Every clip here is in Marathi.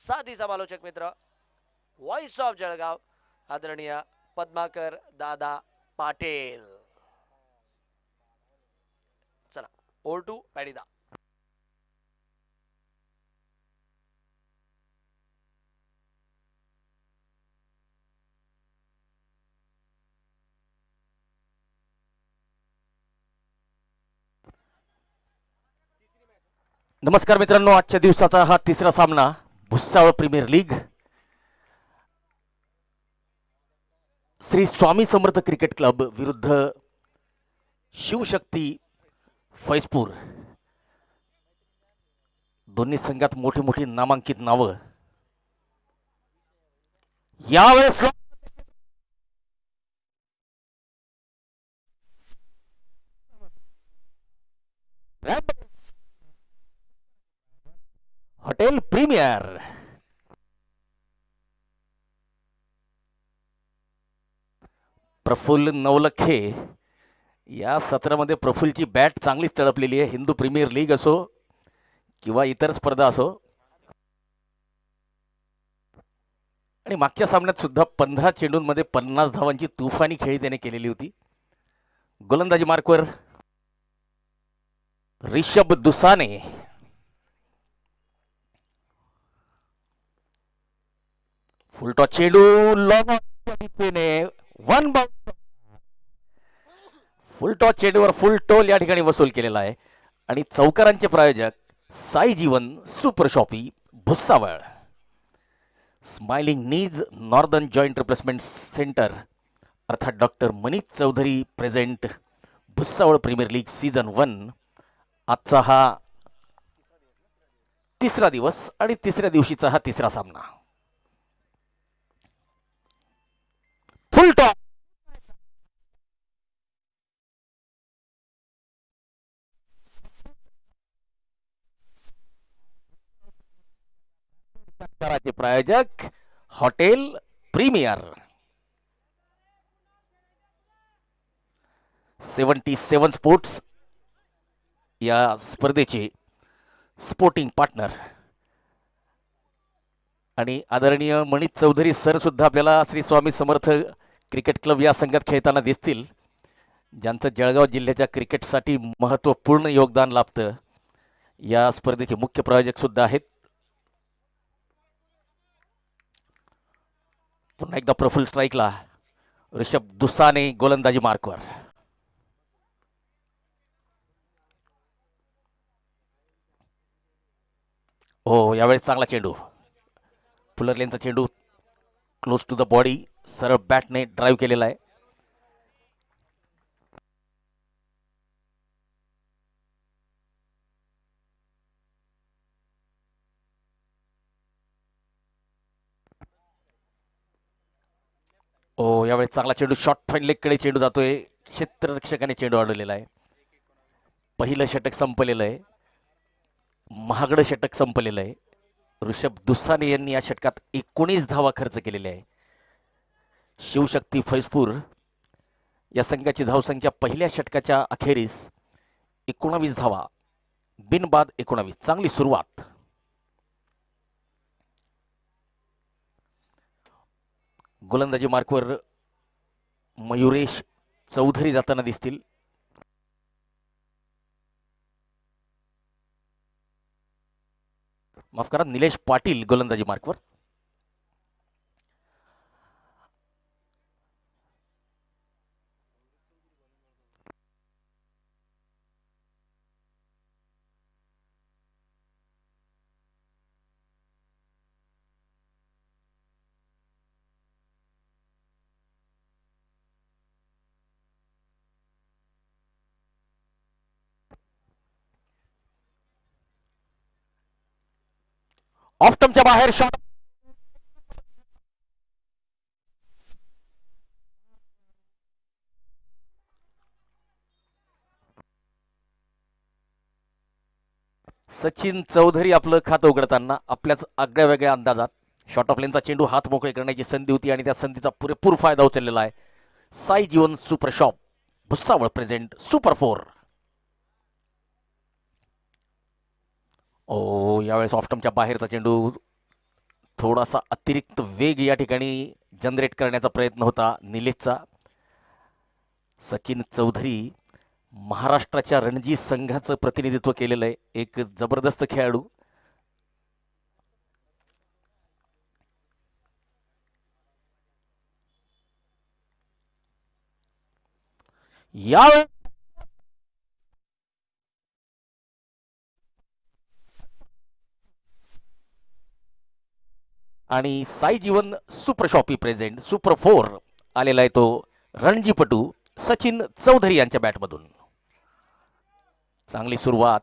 साथी समालोचक मित्र, व्हॉइस ऑफ जळगाव आदरणीय पद्माकर दादा पाटील. चला ओव्हर टू पॅडीदा. नमस्कार मित्रांनो, आजच्या दिवसाचा हा तिसरा सामना Bhusawal premier league Shri Swami Samarth cricket club विरुद्ध शिवशक्ती फैजपूर. दोन्ही संघात मोठी मोठी नामांकित नावं. यावेळेस हॉटेल प्रीमियर. प्रफुल्ल नवलखे या सत्रामध्ये प्रफुल्लची बॅट चांगलीच तडपलेली आहे. हिंदू प्रीमियर लीग असो किंवा इतर स्पर्धा असो. आणि मागच्या सामन्यात सुद्धा 15 चेंडूंमध्ये 50 धावांची तुफानी खेळी त्याने केलेली होती. गोलंदाजी मार्कवर रिषभ दुसाने. फुलटॉस चेंडू लॉंग वन बाउंड. फुलटॉस चेंडूवर फुल टोल या ठिकाणी वसूल केलेला आहे. आणि चौकारांचे प्रायोजक Sai Jeevan super shoppe Bhusawal, smiling knees northern joint replacement centre अर्थात doctor Manish Chaudhari present Bhusawal premier league season 1. आजचा हा तिसरा दिवस आणि तिसऱ्या दिवशीचा हा तिसरा सामना. फुल टॉप प्रायोजक हॉटेल प्रीमियर. 77 स्पोर्ट्स या स्पर्धेचे स्पोर्टिंग पार्टनर आणि आदरणीय मनीष चौधरी सर सुद्धा आपल्याला श्री स्वामी समर्थ क्रिकेट क्लब या संघात खेळताना दिसतील, ज्यांचं जळगाव जिल्ह्याच्या क्रिकेटसाठी महत्त्वपूर्ण योगदान लाभतं. या स्पर्धेचे मुख्य प्रायोजक सुद्धा आहेत. पुन्हा एकदा प्रफुल्ल स्ट्राईकला ऋषभ दुसाने गोलंदाजी मार्कवर. हो, यावेळेस चांगला चेंडू. फुलरलेनचा चेंडू क्लोज टू द बॉडी सरळ बॅटने ड्राईव्ह केलेला आहे. ओ, यावेळेस चांगला चेंडू शॉर्ट फाईन लेगकडे चेंडू जातोय. क्षेत्ररक्षकाने चेंडू अडवलेला आहे. पहिलं षटक संपलेलं आहे. महागडं षटक संपलेलं आहे. ऋषभ दुसाने यांनी या षटकात 19 धावा खर्च केलेल्या आहे. शिवशक्ती फैजपूर या संघाची धावसंख्या पहिल्या षटकाच्या अखेरीस 19 धावा, बिनबाद 19. चांगली सुरुवात. गोलंदाजी मार्कवर मयुरेश चौधरी जाताना दिसतील. माफ करा, निलेश पाटील गोलंदाजी मार्कवर. ऑफ स्टंपच्या बाहेर शॉट. सचिन चौधरी आपलं खातं उघडताना आपल्याच आगळ्या वेगळ्या अंदाजात शॉर्ट ऑफ लेनचा चेंडू हात मोकळे करण्याची संधी होती आणि त्या संधीचा पुरेपूर फायदा उचललेला आहे. Sai Jeevan super shop Bhusawal present super 4. ओ, यावेळेस ऑफ स्टंपच्या बाहेरचा चेंडू थोडासा अतिरिक्त वेग या ठिकाणी जनरेट करण्याचा प्रयत्न होता निलेशचा. सचिन चौधरी महाराष्ट्राच्या रणजी संघाचं प्रतिनिधित्व केलेलं आहे, एक जबरदस्त खेळाडू. या आणि Sai Jeevan super shoppe present super 4 आलेला आहे तो रणजीपटू सचिन चौधरी यांच्या बॅटमधून. चांगली सुरुवात.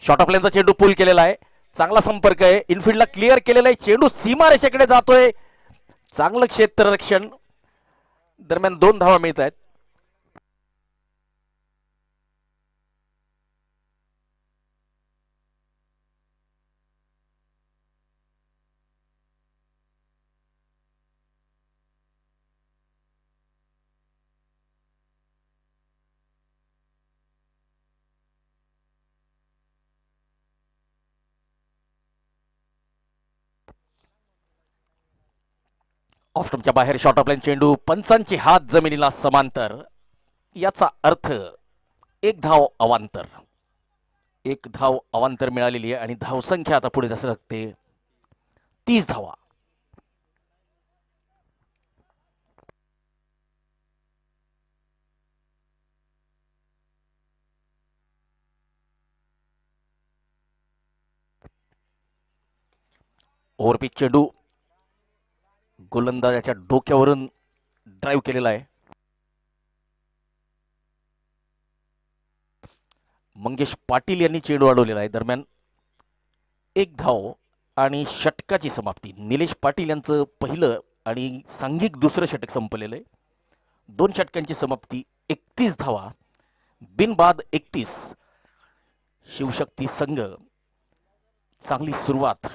शॉर्ट ऑफ लेनचा चेंडू पुल केलेला आहे, चांगला संपर्क आहे, इनफिल्डला क्लिअर केलेला आहे, चेंडू सीमारेषेकडे जातोय, चांगलं क्षेत्ररक्षण. दरम्यान 2 धावा मिळत आहेत. ऑफस्टंपच्या बाहेर शॉर्ट ऑफ लाईन चेंडू, पंचांचे हात जमिनीला समांतर. याचा अर्थ 1 धाव अवांतर. 1 धाव अवांतर मिळालेली आहे आणि धावसंख्या आता पुढे सरकते 30 धावा. ओव्हरपिच चेंडू गोलंदाजाच्या डोक्यावरून ड्राईव्ह केलेला आहे. मंगेश पाटील यांनी चेंडू अडवलेला आहे. दरम्यान 1 धाव आणि षटकाची समाप्ती. निलेश पाटील यांचं पहिलं आणि सांघिक दुसरं षटक संपलेलं आहे. 2 षटकांची समाप्ती, 31 धावा, बिनबाद 31. शिवशक्ती संघ चांगली सुरुवात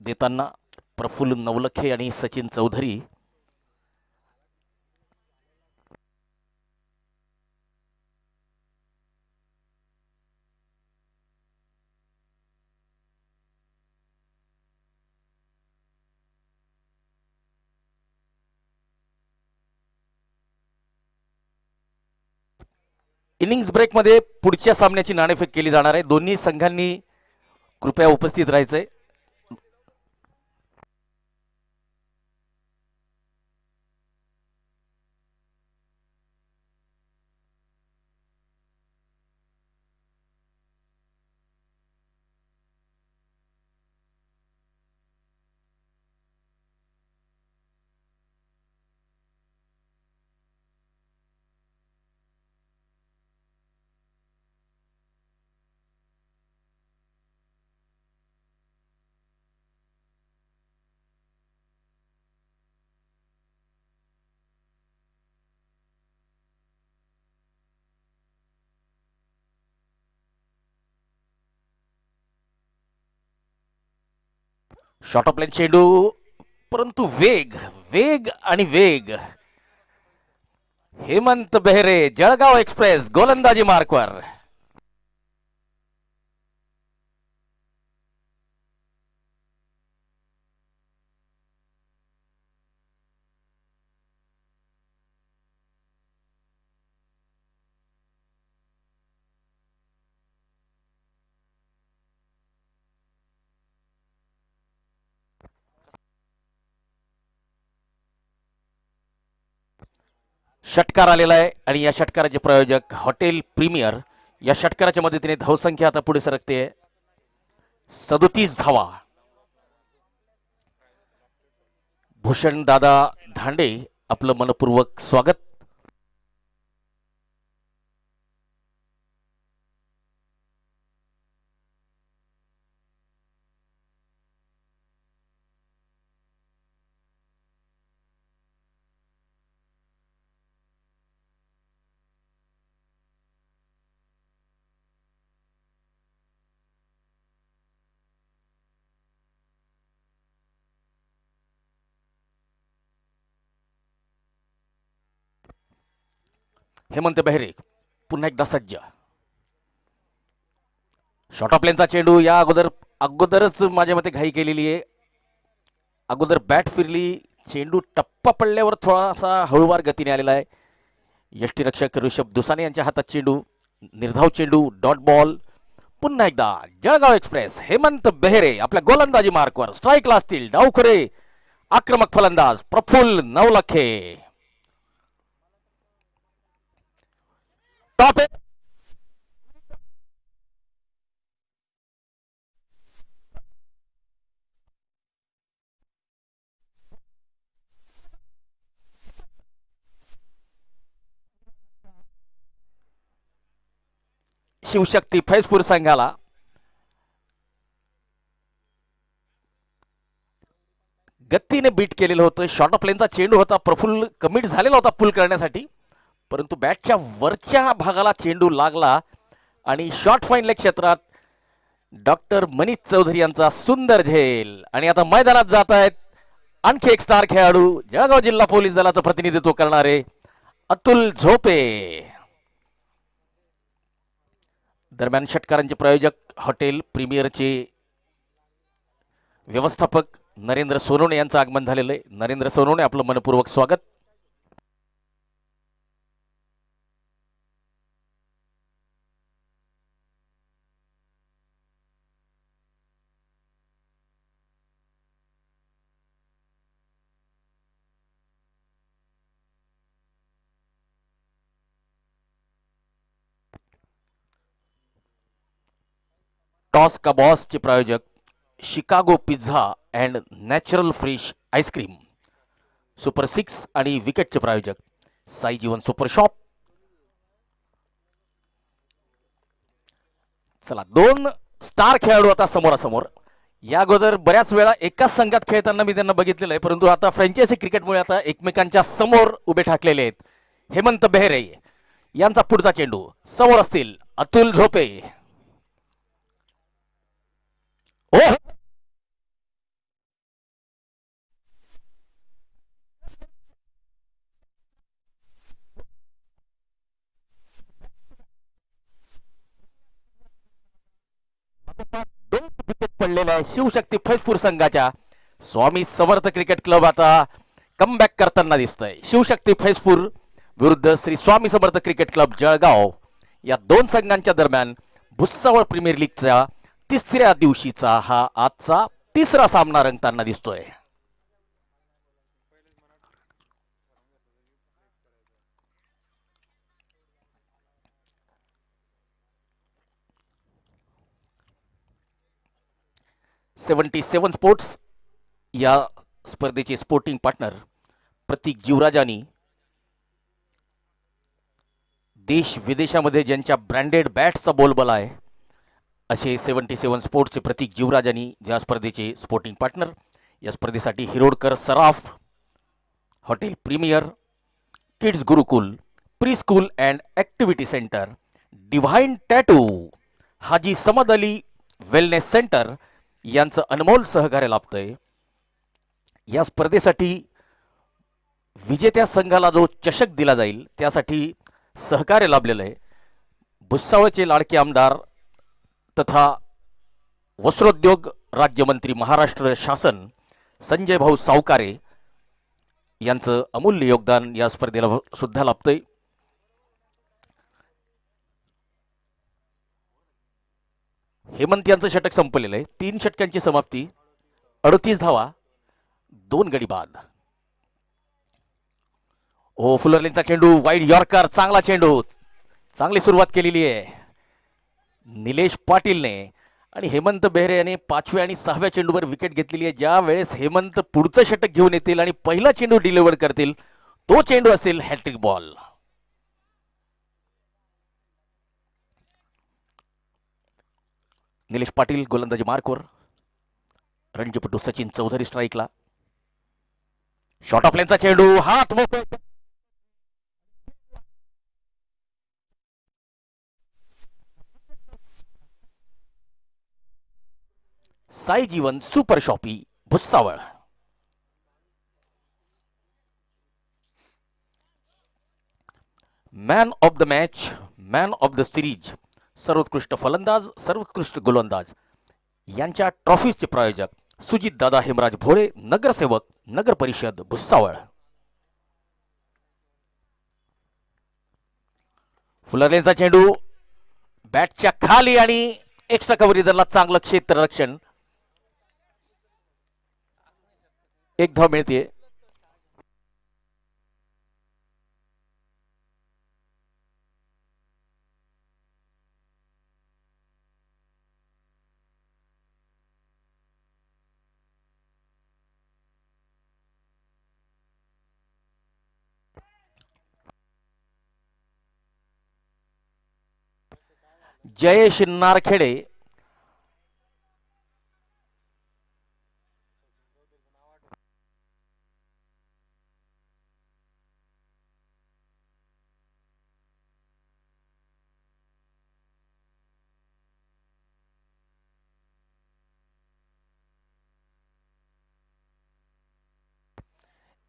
देताना प्रफुल्ल नवलखे आणि सचिन चौधरी. इनिंग्स ब्रेकमध्ये पुढच्या सामन्याची नाणेफेक केली जाणार आहे. दोन्ही संघांनी कृपया उपस्थित राहायचंय. शॉर्ट ऑफ लाईन चेंडू, परंतु वेग वेग आणि वेग. हेमंत बेहरे जळगाव एक्सप्रेस गोलंदाजी मार्कवर. षटकार आलेला आहे आणि या षटकाराचे प्रायोजक हॉटेल प्रीमियर. या षटकाराच्या मदतीने धावसंख्या आता पुढे सरकते 37 धावा. भूषण दादा धांडे आपलं मनपूर्वक स्वागत. हेमंत बेहरे पुन्हा एकदा सज्ज. शॉर्ट ऑफ लेनचा चेंडू या अगोदरच माझ्या मते घाई केलेली आहे. अगोदर बॅट फिरली, चेंडू टप्पा पडल्यावर थोडासा हळूवार गतीने आलेला आहे. यष्टीरक्षक ऋषभ दुसाने यांच्या हातात चेंडू, निर्धाव चेंडू, डॉट बॉल. पुन्हा एकदा जळगाव एक्सप्रेस. हेमंत बेहरे आपल्या गोलंदाजी मार्कवर स्ट्राईकला असतील. डावखुरे आक्रमक फलंदाज प्रफुल्ल नवलखे. टॉप शिवशक्ती फैजपूर संघाला गतीने बीट केलेलं होतं. शॉर्ट ऑफ लेनचा चेंडू होता, प्रफुल्ल कमिट झालेला होता पुल करण्यासाठी, परंतु बॅटच्या वरच्या भागाला चेंडू लागला आणि शॉर्ट फाईन लेग क्षेत्रात डॉक्टर मनीष चौधरी यांचा सुंदर झेल. आणि आता मैदानात जात आहेत आणखी एक स्टार खेळाडू, जळगाव जिल्हा पोलीस दलाचं प्रतिनिधित्व करणारे अतुल झोपे. दरम्यान षटकारांचे प्रायोजक हॉटेल प्रीमियरचे व्यवस्थापक नरेंद्र सोनवणे यांचं आगमन झालेलं आहे. नरेंद्र सोनवणे आपलं मनपूर्वक स्वागत. टॉस का बॉस चे प्रायोजक Chicago pizza and natural fresh ice cream. Super 6 आणि विकेटचे प्रायोजक साई जीवन सुपर शॉप. चला, दोन स्टार खेळाडू आता समोरासमोर. या अगोदर बऱ्याच वेळा एकाच संघात खेळताना मी त्यांना बघितलेलं आहे, परंतु आता फ्रँचायझी क्रिकेटमुळे आता एकमेकांच्या समोर उभे ठाकलेले आहेत. हेमंत बेहरे यांचा पुढचा चेंडू, समोर असतील अतुल झोपे. पडलेल्या शिवशक्ती फैजपूर संघाच्या स्वामी समर्थ क्रिकेट क्लब आता कमबॅक करताना दिसतोय. शिवशक्ती फैजपूर विरुद्ध श्री स्वामी समर्थ क्रिकेट क्लब जळगाव या दोन संघांच्या दरम्यान भुसावळ प्रीमियर लीगच्या तिसऱ्या दिवशीचा हा आजचा तिसरा सामना रंगताना दिसतोय. सेवन स्पोर्ट्स या स्पर्धेचे स्पोर्टिंग पार्टनर प्रतीक जीवराजानी देश विदेशामध्ये ज्यांच्या ब्रँडेड बॅट्सचा बोलबाला आहे असे 77 स्पोर्ट्सचे प्रतीक जीवराजानी या स्पर्धेचे स्पोर्टिंग पार्टनर. या स्पर्धेसाठी Hirodkar Saraf, hotel premier, kids Gurukul, pre school and activity centre, divine tattoo, Haji Samad Ali wellness centre यांचं अनमोल सहकार्य लाभतंय. या स्पर्धेसाठी विजेत्या संघाला जो चषक दिला जाईल त्यासाठी सहकार्य लाभलेलं आहे भुसावळचे लाडके आमदार तथा वस्त्रोद्योग राज्यमंत्री महाराष्ट्र शासन संजय भाऊ सावकारे यांचं अमूल्य योगदान या स्पर्धेला सुद्धा लाभतंय. हेमंत यांचं षटक संपलेलं आहे. 3 षटकांची समाप्ती, 38 धावा, 2 गडी बाद. फुलरलिनचा चेंडू, वाईड यॉर्कर, चांगला चेंडू, चांगली सुरुवात केलेली आहे निलेश पाटीलने आणि हेमंत बेहरे याने 5व्या आणि 6व्या चेंडूवर विकेट घेतलेली आहे. ज्या वेळेस हेमंत पुढचं षटक घेऊन येतील आणि पहिला चेंडू डिलिव्हर करतील तो चेंडू असेल हॅट्रिक बॉल. निलेश पाटील गोलंदाजी मार्कवर. रणजीपटू सचिन चौधरी स्ट्राईकला. शॉर्ट ऑफ लेनचा चेंडू हात मोकळा. Sai Jeevan super shoppe Bhusawal. Man of the match, man of the series, सर्वोत्कृष्ट फलंदाज, सर्वोत्कृष्ट गोलंदाज यांच्या ट्रॉफीजचे प्रायोजक सुजित दादा हेमराज भोळे, नगरसेवक नगर परिषद भुसावळ. फुलरलेनचा चेंडू बॅटच्या खाली आणि एक्स्ट्रा कव्हरेजला चांगलं क्षेत्ररक्षण. एक धाव मिळते. जयेश नारखेडे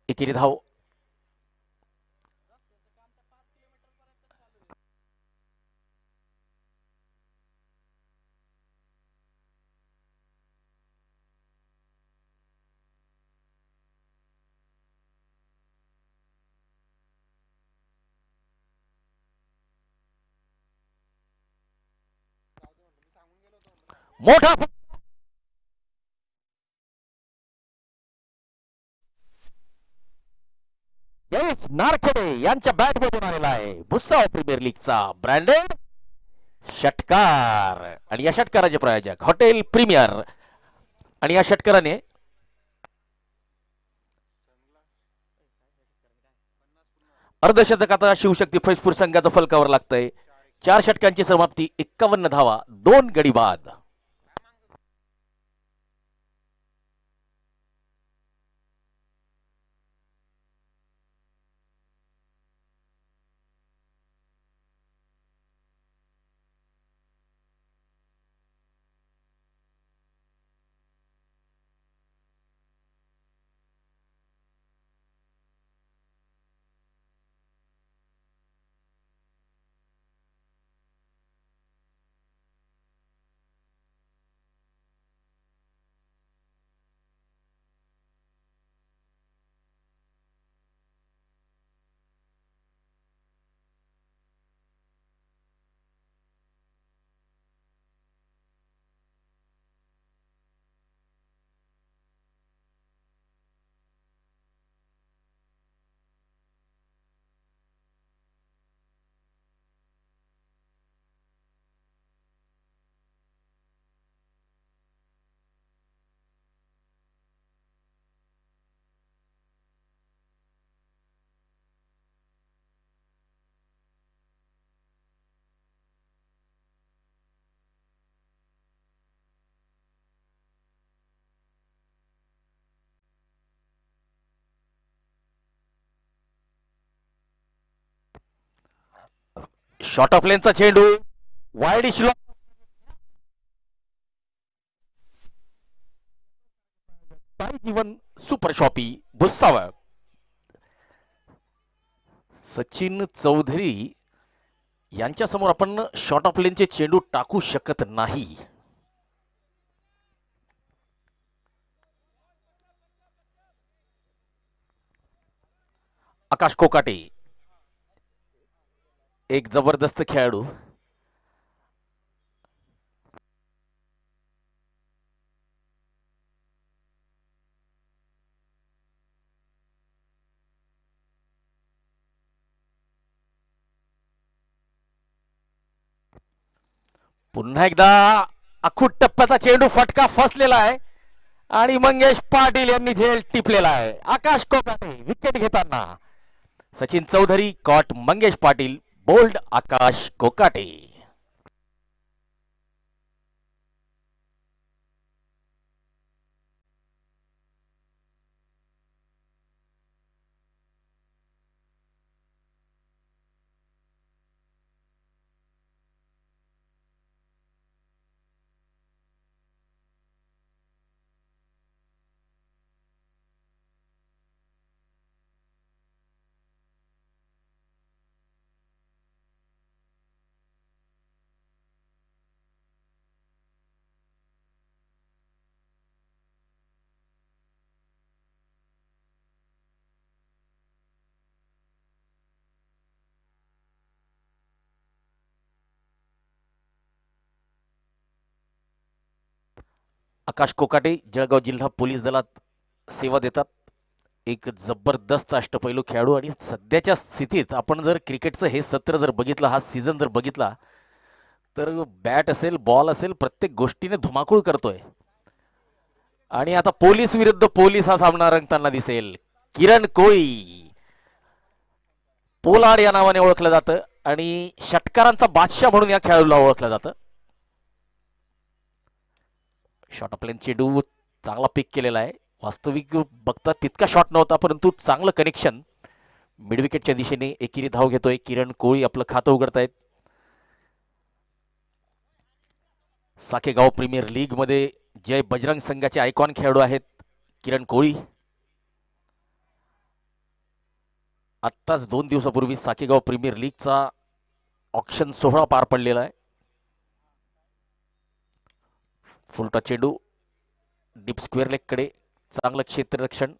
एकेरी धाव. मोठा जयेश नारखेडे यांच्या बॅटमधून आलेला आहे भुसावळ प्रीमियर लीगचा ब्रँडेड षटकार. आणि या षटकाराचे प्रायोजक हॉटेल प्रीमियर. आणि या षटकाराने अर्धशतक आता शिवशक्ती फैजपूर संघाचं फलकावर लागतंय. 4 षटकांची समाप्ती, 51 धावा, 2 गडी बाद. शॉर्ट ऑफ लेनचा चेंडू वाईड. जीवन सुपर शॉपी भुसावळ. सचिन चौधरी यांच्या समोर आपण शॉर्ट ऑफ लेनचे चेंडू टाकू शकत नाही. आकाश कोकाटे एक जबरदस्त खेळाडू. पुन्हा एकदा अखूट टप्प्याचा चेंडू फटका फसलेला आहे आणि मंगेश पाटील यांनी झेल टिपलेला आहे. आकाश कोकाटे विकेट घेताना. सचिन चौधरी कॉट मंगेश पाटील बोल्ड आकाश कोकाटे. आकाश कोकाटे जळगाव जिल्हा पोलीस दलात सेवा देतात. एक जबरदस्त अष्टपैलू खेळाडू आणि सध्याच्या स्थितीत आपण जर क्रिकेटचं हे सत्र जर बघितलं, हा सीझन जर बघितला, तर बॅट असेल बॉल असेल प्रत्येक गोष्टीने धुमाकूळ करतोय. आणि आता पोलीस विरुद्ध पोलीस हा सामना रंगताना दिसेल. किरण कोळी पोलार्ड या नावाने ओळखलं जातं आणि षटकारांचा बादशाह म्हणून या खेळाडूला ओळखलं जातं. शॉट ऑफ लेन चेंडू चांगला पिक केलेला आहे. वास्तविक बघता तितका शॉट नव्हता, परंतु चांगलं कनेक्शन. मिडविकेटच्या दिशेने एकेरी धाव घेतोय किरण कोळी. आपलं खातं उघडतायत. साकेगाव प्रीमियर लीग मध्ये जय बजरंग संघाचे आयकॉन खेळाडू आहेत किरण कोळी. आत्ताच 2 दिवसापूर्वी साकेगाव प्रीमियर लीगचा ऑक्शन सोहळा पार पडलेला आहे. फुलटा चेंडू डीप स्क्वेअर लेग कडे, चांगलं क्षेत्ररक्षण.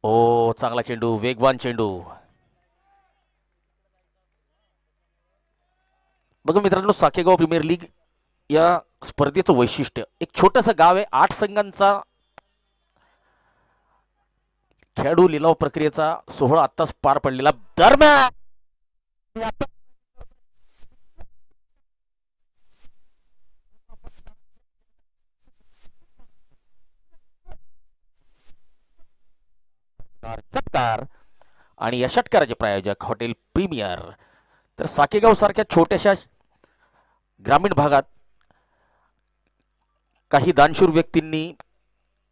ओ चांगला चेंडू, वेगवान चेंडू. बघा मित्रांनो, साकेगाव प्रीमियर लीग या स्पर्धेचं वैशिष्ट्य, एक छोटंसं गाव आहे. 8 संघांचा खेळाडू लिलाव प्रक्रियेचा सोहळा आत्ताच पार पडलेला. दरम्यान षटकार आणि या षटकाराचे प्रायोजक हॉटेल प्रीमियर. तर साकेगाव सारख्या छोट्याशा ग्रामीण भागात काही दानशूर व्यक्तींनी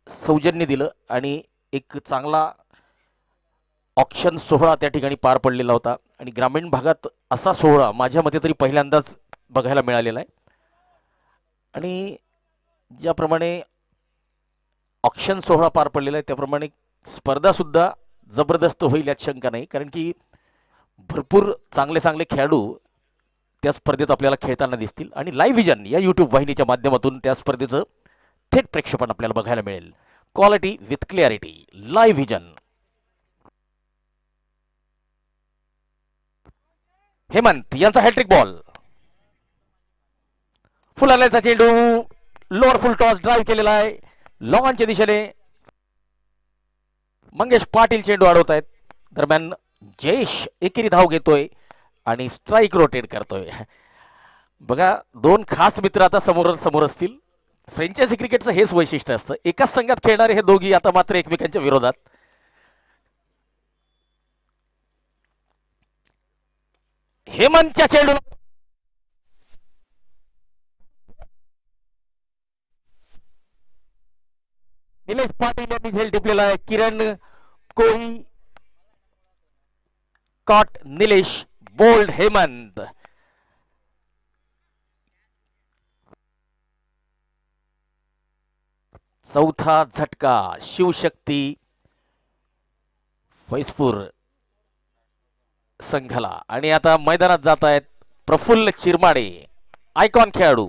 सौजन्य दिलं आणि एक चांगला ऑक्शन सोहळा त्या ठिकाणी पार पडलेला होता. आणि ग्रामीण भागात असा सोहळा माझ्या मते तरी पहिल्यांदाच बघायला मिळालेला आहे. आणि ज्याप्रमाणे ऑक्शन सोहळा पार पडलेला आहे त्याप्रमाणे स्पर्धा सुद्धा जबरदस्त होईल यात शंका नाही. कारण की भरपूर चांगले चांगले खेळाडू त्या स्पर्धेत आपल्याला खेळताना दिसतील. आणि लाईव्ह व्हिजन या यूट्यूब वाहिनीच्या माध्यमातून त्या स्पर्धेचं थेट प्रेक्षेपण आपल्याला बघायला मिळेल. Quality with clarity, live vision. Hemant यांचा हॅट्रिक बॉल. फुलाल्याचा चेंडू लोअर फुल टॉस ड्राईव्ह केलेला आहे लॉनच्या दिशेने. मंगेश पाटील चेंडू अडवत आहेत. दरम्यान जयेश एकेरी धाव घेतोय आणि स्ट्राईक रोटेट करतोय. बघा, 2 खास मित्र आता समोर समोर असतील. फ्रँचायझी क्रिकेटचं हेच वैशिष्ट्य असतं. एकाच संघात खेळणारे हे दोघी आता मात्र एकमेकांच्या विरोधात. हेमंतच्या चेंडू निलेश पाटील यांनी झेल टिपलेला आहे. किरण कोळी कॉट निलेश बोल्ड हेमंत. चौथा झटका शिवशक्ती फैजपूर संघाला. आणि आता मैदानात जात आहेत प्रफुल्ल चिरमाडे, आयकॉन खेळाडू.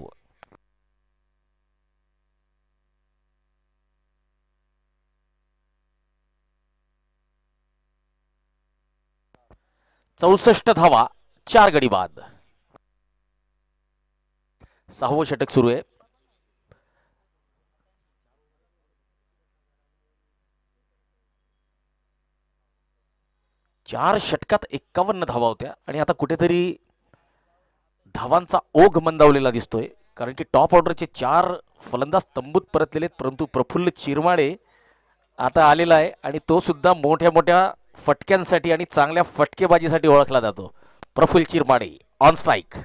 चौसष्ट धावा, 4 गडी बाद. 6वं षटक सुरू आहे. 4 षटकात 51 धावा होत्या आणि आता कुठेतरी धावांचा ओघ मंदावलेला दिसतोय, कारण की टॉप ऑर्डरचे 4 फलंदाज तंबूत परतलेले आहेत, परंतु प्रफुल्ल चिरमाडे आता आलेला आहे आणि तो सुद्धा मोठ्या मोठ्या फटक्यांसाठी आणि चांगल्या फटकेबाजीसाठी ओळखला जातो. Praful Chirmade on strike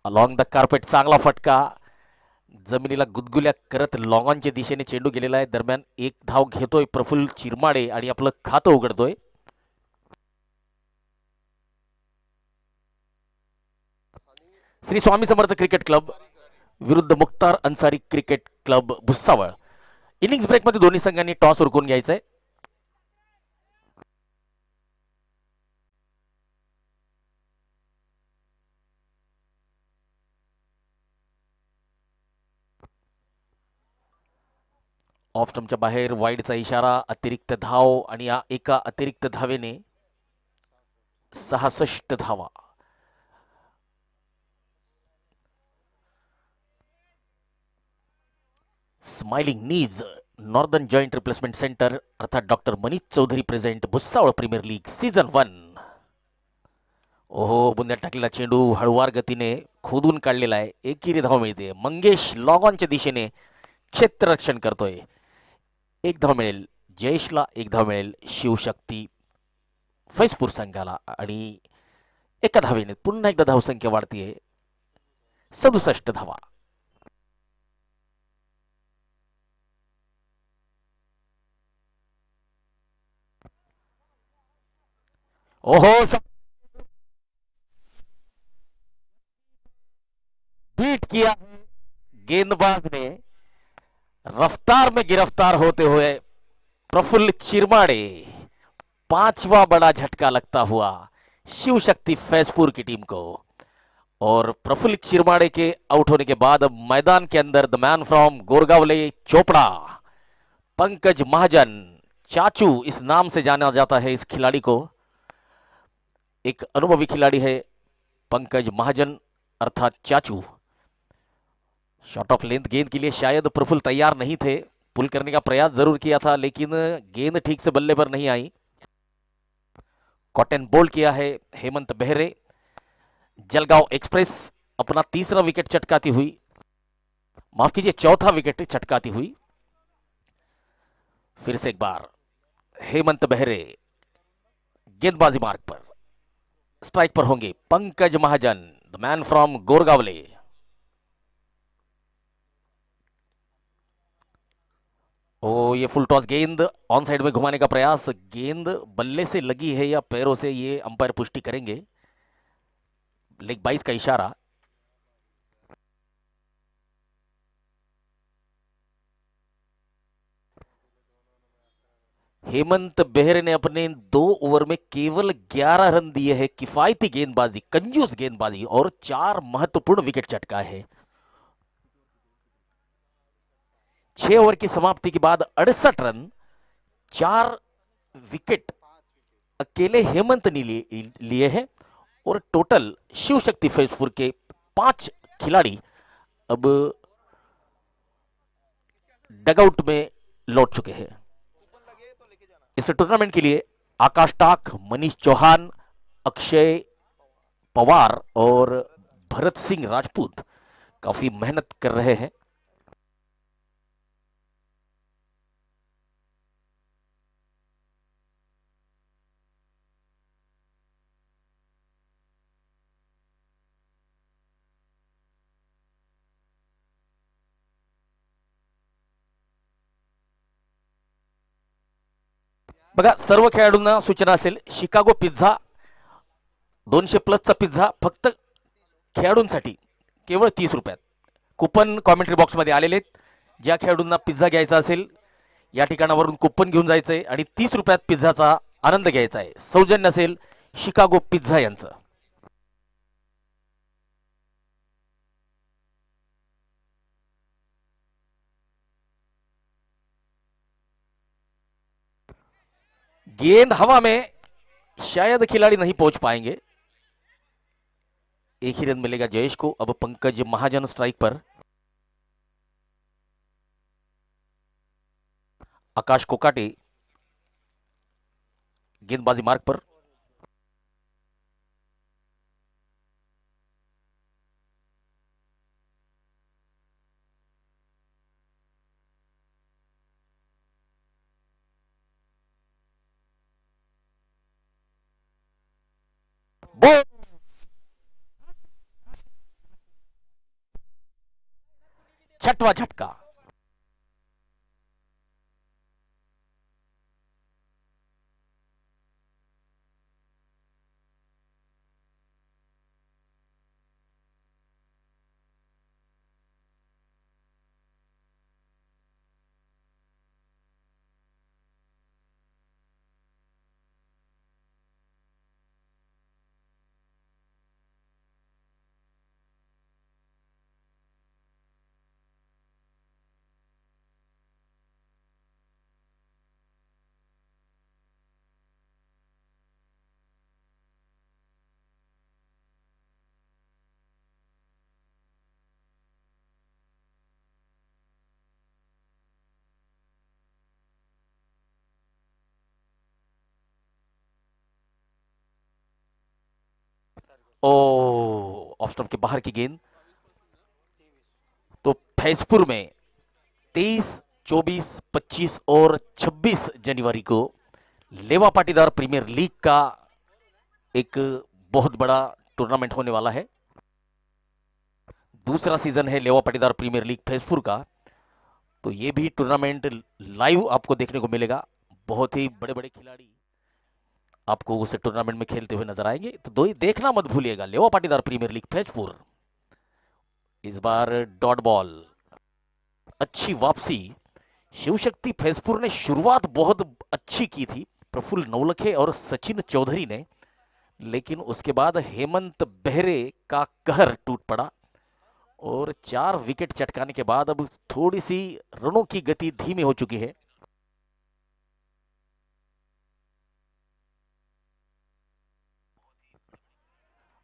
along the carpet, चांगला फटका जमिनीला गुदगुल्या करत लॉंगॉनच्या दिशेने चेंडू गेलेला आहे. दरम्यान एक धाव घेतोय प्रफुल्ल चिरमाडे आणि आपलं खातं उघडतोय. श्री स्वामी समर्थ क्रिकेट क्लब विरुद्ध Mukhtar Ansari cricket club Bhusawal. Innings ब्रेकमध्ये दोन्ही संघांनी टॉस उरकून घ्यायचंय. ऑफ स्टंपच्या बाहेर वाईडचा इशारा, अतिरिक्त धाव आणि या एका अतिरिक्त धावेने 66 धावा. Smiling knees northern joint replacement centre अर्थात doctor Manish Chaudhari present Bhusawal premier league season 1. ओहो, बुंद्यात टाकलेला चेंडू हळुवार गतीने खोदून काढलेला आहे. एकेरी धाव मिळते. मंगेश लॉगॉनच्या दिशेने क्षेत्ररक्षण करतोय. एक धाव मिळेल जयेशला, एक धाव मिळेल शिवशक्ती फैजपूर संघाला आणि एका धावेने पुन्हा एकदा धावसंख्या वाढतीये 67 धावा. ओहो, बीट किया गेंदबाज ने. रफ्तार में गिरफ्तार होते हुए प्रफुल्ल चिरमाड़े. 5वां बड़ा झटका लगता हुआ शिवशक्ति फैजपुर की टीम को. और प्रफुल्ल चिरमाड़े के आउट होने के बाद अब मैदान के अंदर the man from Gorgawale Chopda Pankaj Mahajan, चाचू इस नाम से जाना जाता है इस खिलाड़ी को. एक अनुभवी खिलाड़ी है पंकज महाजन अर्थात चाचू. शॉट ऑफ लेंथ गेंद के लिए शायद प्रफुल्ल तैयार नहीं थे. पुल करने का प्रयास जरूर किया था लेकिन गेंद ठीक से बल्ले पर नहीं आई. कॉटन बोल्ड किया है हेमंत बेहरे. जलगांव एक्सप्रेस अपना तीसरा विकेट चटकाती हुई, माफ कीजिए चौथा विकेट चटकाती हुई. फिर से एक बार हेमंत बेहरे गेंदबाजी मार्ग पर. स्ट्राइक पर होंगे Pankaj Mahajan the man from Gorgawale. ओ, ये फुल टॉस गेंद ऑन साइड में घुमाने का प्रयास. गेंद बल्ले से लगी है या पैरों से, ये अंपायर पुष्टि करेंगे. लेग 22 का इशारा. हेमंत बेहरे ने अपने 2 ओवर में केवल 11 रन दिए हैं. किफायती गेंदबाजी, कंजूस गेंदबाजी और 4 महत्वपूर्ण विकेट चटका है. 6 ओवर की समाप्ति के बाद 68 रन, 4 विकेट अकेले हेमंत ने लिए हैं और टोटल शिवशक्ति फैजपुर के 5 खिलाड़ी अब डगआउट में लौट चुके हैं. इस टूर्नामेंट के लिए आकाश टाक, मनीष चौहान, अक्षय पवार और भरत सिंह राजपूत काफी मेहनत कर रहे हैं. बघा, सर्व खेळाडूंना सूचना असेल, शिकागो पिझ्झा 200 प्लसचा पिझ्झा फक्त खेळाडूंसाठी केवळ 30 रुपयात. कुपन कॉमेंट्री बॉक्समध्ये आलेले आहेत. ज्या खेळाडूंना पिझ्झा घ्यायचा असेल या ठिकाणावरून कुपन घेऊन जायचंय आणि 30 रुपयात पिझ्झाचा आनंद घ्यायचा आहे. सौजन्य असेल शिकागो पिझ्झा यांचं. गेंद हवा में, शायद खिलाड़ी नहीं पहुंच पाएंगे. एक ही रन मिलेगा जयेश को. अब पंकज महाजन स्ट्राइक पर. आकाश कोकाटे गेंदबाजी मार्ग पर। बॉल, छठवां झटका। ओ, ऑफ स्टंप के बाहर की गेंद। तो फैजपुर में 23, 24, 25 और 26 जनवरी को लेवा पाटीदार प्रीमियर लीग का एक बहुत बड़ा टूर्नामेंट होने वाला है। दूसरा सीजन है लेवा पाटीदार प्रीमियर लीग फैजपुर का। तो ये भी टूर्नामेंट लाइव आपको देखने को मिलेगा। बहुत ही बड़े बड़े खिलाड़ी आपको उस टूर्नामेंट में खेलते हुए नजर आएंगे। तो दो ही देखना मत भूलिएगा, लेवा पाटीदार प्रीमियर लीग फैजपुर। इस बार डॉट बॉल, अच्छी वापसी। शिवशक्ति फैजपुर ने शुरुआत बहुत अच्छी की थी प्रफुल्ल नौलखे और सचिन चौधरी ने, लेकिन उसके बाद हेमंत बेहरे का कहर टूट पड़ा और 4 विकेट चटकाने के बाद अब थोड़ी सी रनों की गति धीमी हो चुकी है।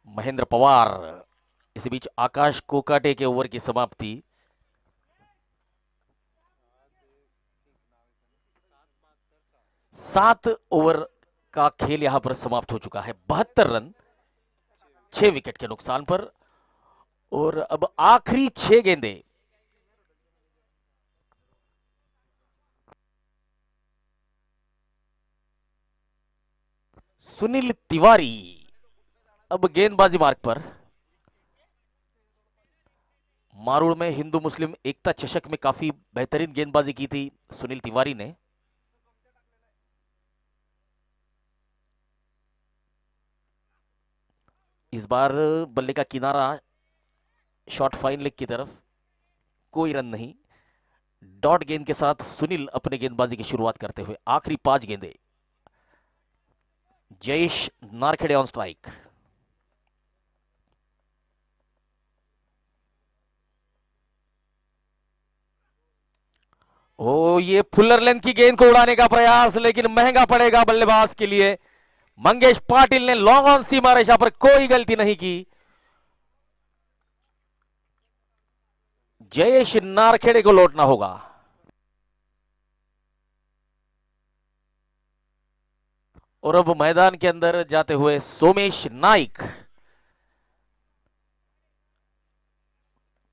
महेंद्र पवार, इसी बीच आकाश कोकाटे के ओवर की समाप्ति। सात ओवर का खेल यहां पर समाप्त हो चुका है। 72 रन 6 विकेट के नुकसान पर। और अब आखिरी 6 गेंदें। सुनील तिवारी अब गेंदबाजी मार्ग पर। मारूड़ में हिंदू मुस्लिम एकता चषक में काफी बेहतरीन गेंदबाजी की थी सुनील तिवारी ने। इस बार बल्ले का किनारा शॉट फाइन लेग की तरफ, कोई रन नहीं। डॉट गेंद के साथ सुनील अपने गेंदबाजी की शुरुआत करते हुए। आखिरी 5 गेंदें। Jayesh Narkhede on strike. ओ, ये फुलर लेंथ की गेंद को उड़ाने का प्रयास, लेकिन महंगा पड़ेगा बल्लेबाज के लिए। मंगेश पाटिल ने लॉन्ग ऑन सीमा रेखा पर कोई गलती नहीं की। जयेश नारखेड़े को लौटना होगा। और अब मैदान के अंदर जाते हुए सोमेश नाइक।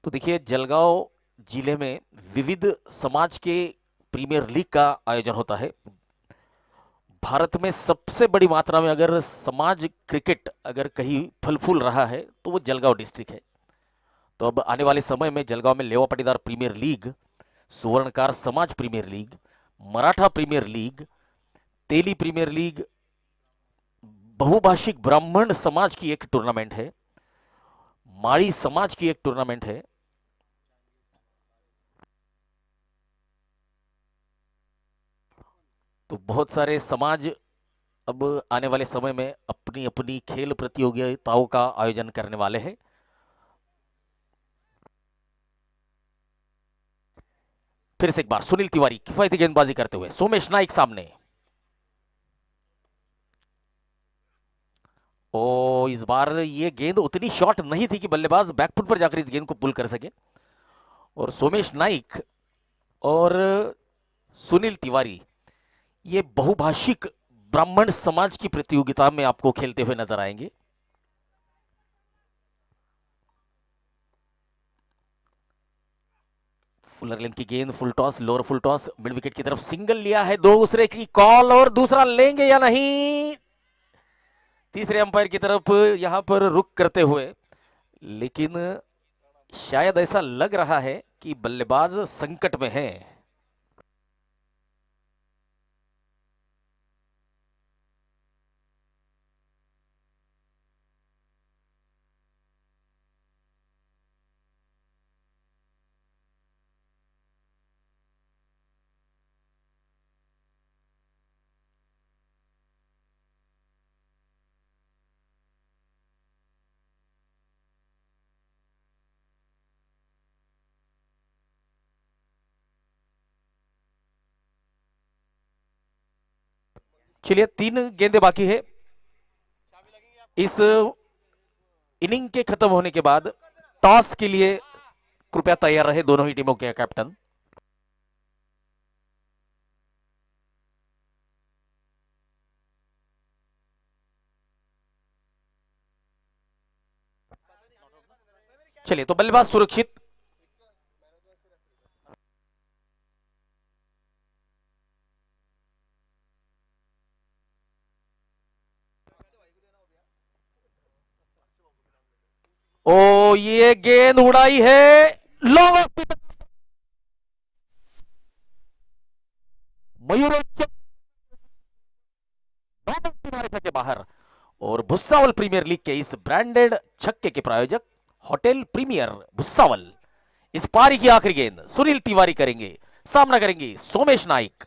तो देखिए, जलगांव जिले में विविध समाज के प्रीमियर लीग का आयोजन होता है। भारत में सबसे बड़ी मात्रा में अगर समाज क्रिकेट अगर कहीं फल फूल रहा है तो वो जलगांव डिस्ट्रिक्ट है। तो अब आने वाले समय में जलगांव में लेवा पाटीदार प्रीमियर लीग, सुवर्णकार समाज premier league, Maratha premier league, Teli premier league, बहुभाषिक ब्राह्मण समाज की एक टूर्नामेंट है, माड़ी समाज की एक टूर्नामेंट है। तो बहुत सारे समाज अब आने वाले समय में अपनी अपनी खेल प्रतियोगिताओं का आयोजन करने वाले हैं। फिर से एक बार सुनील तिवारी किफायती गेंदबाजी करते हुए। सोमेश नाइक सामने। ओ, इस बार ये गेंद उतनी शॉर्ट नहीं थी कि बल्लेबाज बैकफुट पर जाकर इस गेंद को पुल कर सके। और सोमेश नाइक और सुनील तिवारी ये बहुभाषिक ब्राह्मण समाज की प्रतियोगिता में आपको खेलते हुए नजर आएंगे। फुलर लेंथ की गेंद, फुल टॉस, लोअर फुल टॉस, मिड विकेट की तरफ सिंगल लिया है, दूसरे की कॉल और दूसरा लेंगे या नहीं, तीसरे अंपायर की तरफ यहां पर रुक करते हुए, लेकिन शायद ऐसा लग रहा है कि बल्लेबाज संकट में है। चलिए 3 गेंदें बाकी है इस इनिंग के खत्म होने के बाद। टॉस के लिए कृपया तैयार रहे दोनों ही टीमों के कैप्टन। चलिए तो बल्लेबाज सुरक्षित, ओ ये गेंद उड़ाई है लॉन्ग ऑफ की तरफ, मयूर किनारे के बाहर। और भुस्सावल प्रीमियर लीग के इस ब्रांडेड छक्के के प्रायोजक होटल प्रीमियर भुस्सावल, इस पारी की आखिरी गेंद सुनील तिवारी करेंगे, सामना करेंगे सोमेश नाइक।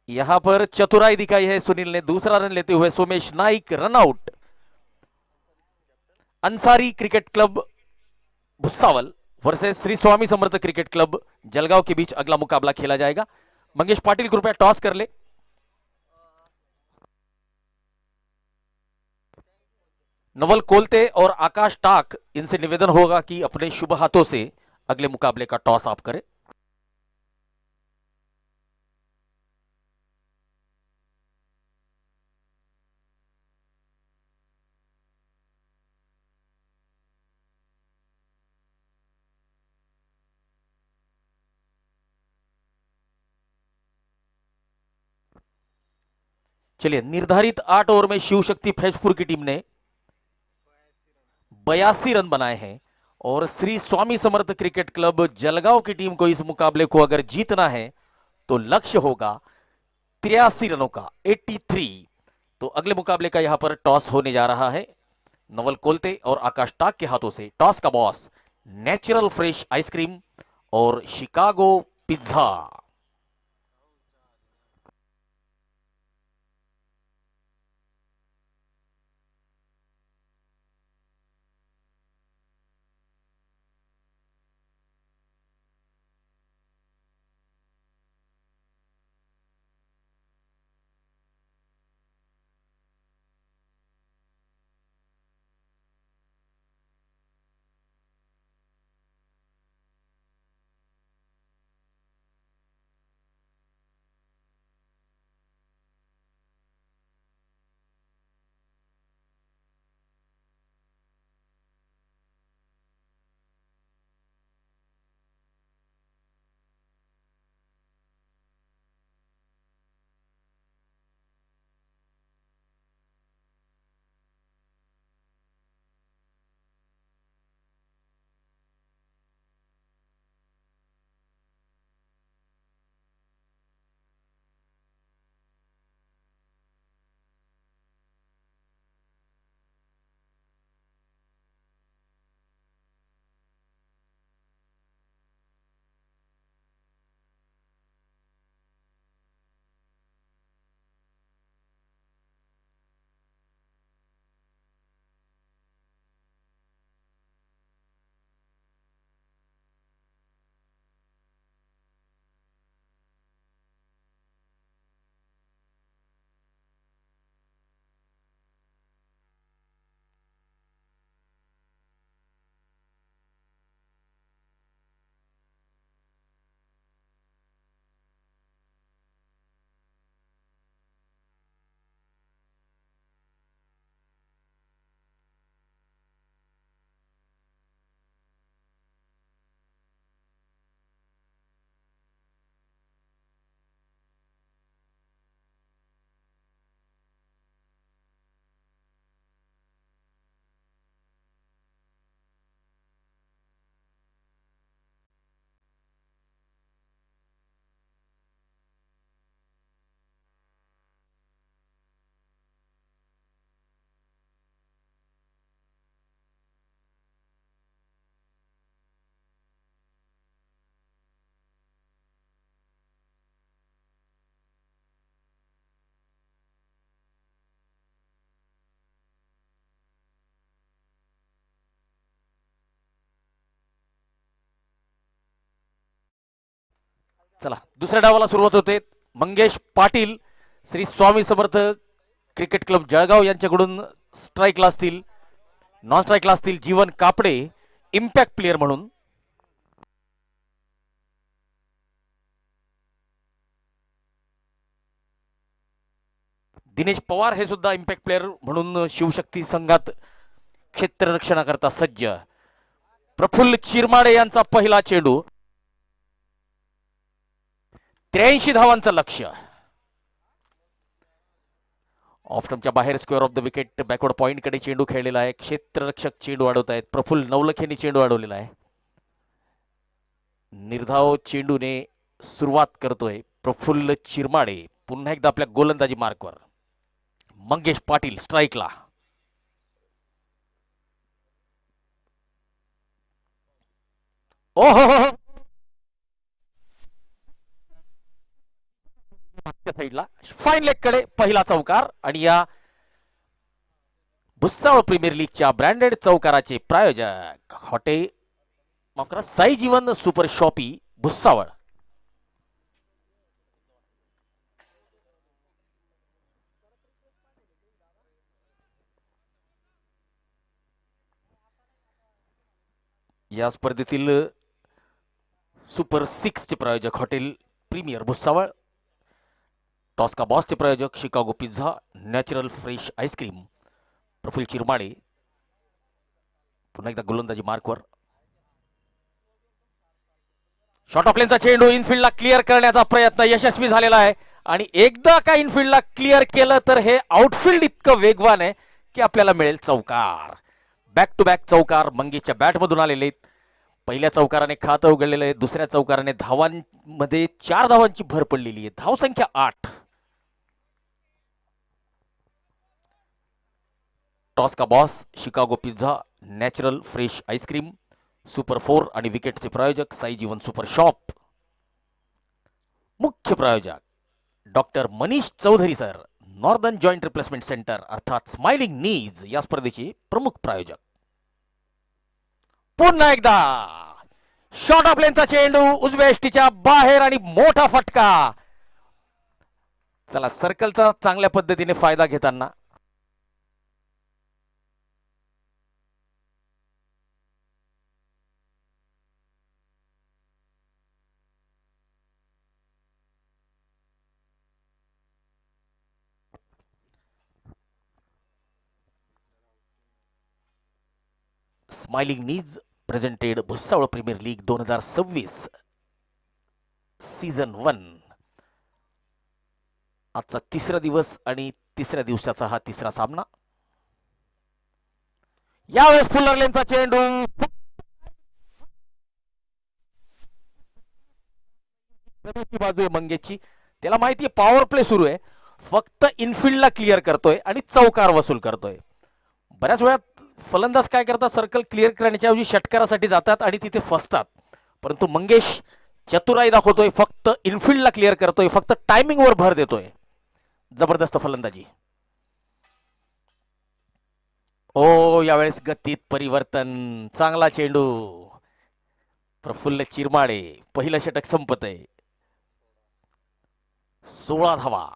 यहां पर चतुराई दिखाई है सुनील ने, दूसरा रन लेते हुए Somesh Naik run out. Ansari cricket club Bhusawal versus Shri Swami Samarth cricket club Jalgaon के बीच अगला मुकाबला खेला जाएगा। मंगेश पाटिल कृपया टॉस कर ले। नवल कोलते और आकाश टाक, इनसे निवेदन होगा कि अपने शुभ हाथों से अगले मुकाबले का टॉस आप करें। चलिए निर्धारित 8 ओवर में शिव शक्ति फैजपुर की टीम ने 82 रन बनाए हैं और श्री स्वामी समर्थ क्रिकेट क्लब जलगांव की टीम को इस मुकाबले को अगर जीतना है तो लक्ष्य होगा 83 रनों का, 83। तो अगले मुकाबले का यहां पर टॉस होने जा रहा है नवल कोलते और आकाश टाक के हाथों से। टॉस का बॉस नेचुरल फ्रेश आइसक्रीम और शिकागो पिज्जा। चला दुसऱ्या डावाला सुरुवात होते. मंगेश पाटील श्री स्वामी समर्थ क्रिकेट क्लब जळगाव यांच्याकडून स्ट्राईकला असतील. नॉन स्ट्राईकला असतील जीवन कापडे इम्पॅक्ट प्लेयर म्हणून. दिनेश पवार हे सुद्धा इम्पॅक्ट प्लेयर म्हणून शिवशक्ती संघात क्षेत्ररक्षणाकरता सज्ज. प्रफुल्ल चिरमाडे यांचा पहिला चेंडू. 83 धावांचं लक्ष्य. ऑफस्टंपच्या बाहेर square of the wicket backward point कडे चेंडू खेळलेला आहे. क्षेत्ररक्षक चेंडू अडवत आहेत. प्रफुल्ल नवलखेनी चेंडू अडवलेला आहे. निर्धाव चेंडूने सुरुवात करतोय प्रफुल्ल चिरमाडे. पुन्हा एकदा आपल्या गोलंदाजी मार्कवर. मंगेश पाटील स्ट्राईकला. ओहो साईडला फाईन लेग कडे पहिला चौकार. आणि या भुसावळ प्रीमियर लीगच्या ब्रँडेड चौकाराचे प्रायोजक हॉटेल माफ करा साई जीवन सुपर शॉपी भुसावळ. या स्पर्धेतील सुपर 6 चे प्रायोजक हॉटेल प्रीमियर भुसावळ. टॉस का बॉस चे प्रायोजक Chicago pizza natural fresh ice cream. Praful Chirmade पुन्हा एकदा गोलंदाजी मार्कवर. शॉर्ट ऑफ लेनचा चेंडू इनफिल्डला क्लिअर करण्याचा प्रयत्न यशस्वी झालेला आहे. आणि एकदा का इनफिल्डला क्लिअर केलं तर हे आउटफील्ड इतकं वेगवान आहे की आपल्याला मिळेल चौकार. बॅक टू बॅक चौकार मंगेशच्या बॅटमधून आलेले. पहिल्या चौकाराने खातं उघडलेलं आहे. दुसऱ्या चौकाराने धावांमध्ये 4 धावांची भर पडलेली आहे. धावसंख्या 8. टॉस का boss Chicago pizza natural fresh ice cream super 4 आणि विकेटचे प्रायोजक साई जीवन सुपर शॉप. मुख्य प्रायोजक doctor Manish Chaudhari sir northern joint replacement centre अर्थात स्माइलिंग नीज या स्पर्धेचे प्रमुख प्रायोजक. पुन्हा एकदा शॉर्ट ऑफ लेनचा चेंडू उजव्या एष्टीच्या बाहेर आणि मोठा फटका. चला सर्कलचा चांगल्या पद्धतीने फायदा घेताना smiling knees presented Bhusawal premier league 2026 season 1. आजचा तिसरा दिवस आणि तिसऱ्या दिवसाचा हा तिसरा सामना. यावेळेस फुलर लेनचा चेंडू बाजू आहे मंगेशची. त्याला माहिती आहे पॉवर प्ले सुरू आहे. फक्त इनफिल्डला क्लिअर करतोय आणि चौकार वसूल करतोय. बऱ्याच वेळा फलंदाज काय करतात सर्कल क्लिअर करण्याच्या ऐवजी षटकारासाठी जातात आणि तिथे फसतात. परंतु मंगेश चतुराई दाखवतोय. फक्त इनफिल्डला क्लिअर करतोय. फक्त टायमिंग वर भर देतोय. जबरदस्त फलंदाजी. ओ यावेळेस गतीत परिवर्तन. चांगला चेंडू. प्रफुल्ल चिरमाडे पहिलं षटक संपत आहे. 16 धावा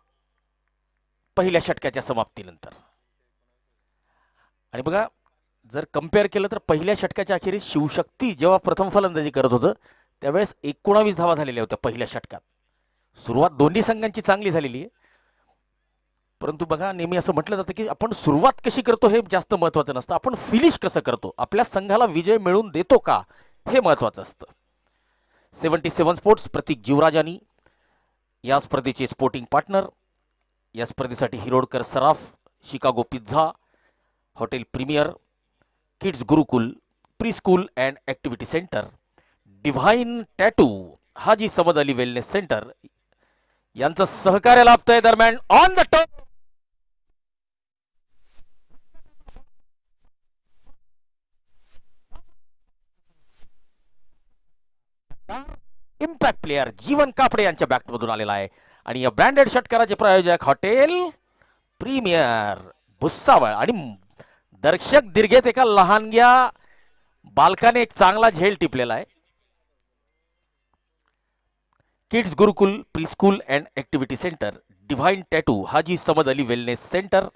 पहिल्या षटकाच्या समाप्तीनंतर. आणि बघा जर कम्पेअर केलं तर पहिल्या षटकाच्या अखेरीस शिवशक्ती जेव्हा प्रथम फलंदाजी करत होतं त्यावेळेस 19 धावा झालेल्या होत्या पहिल्या षटकात. सुरुवात दोन्ही संघांची चांगली झालेली आहे. परंतु बघा नेहमी असं म्हटलं जातं की आपण सुरुवात कशी करतो हे जास्त महत्त्वाचं नसतं. आपण फिनिश कसं करतो आपल्या संघाला विजय मिळवून देतो का हे महत्त्वाचं असतं. 77 स्पोर्ट्स प्रतीक जीवराजानी या स्पर्धेचे स्पोर्टिंग पार्टनर. या स्पर्धेसाठी Hirodkar Saraf Chicago pizza hotel premier kids Gurukul pre school and activity centre divine tattoo Haji Samad Ali wellness centre यांचं सहकार्य लाभतंय. दरम्यान on the top impact player Jeevan Kapade यांच्या बॅटमधून आलेला आहे. आणि या ब्रँडेड षटकाराचे प्रायोजक हॉटेल प्रीमियर भुसावळ. आणि दर्शक दीर्घेत एका लहानग्या बालकाने एक चांगला झेल टिपलेला आहे. Kids Gurukul preschool and activity centre, divine tattoo, Haji Samad Ali wellness centre.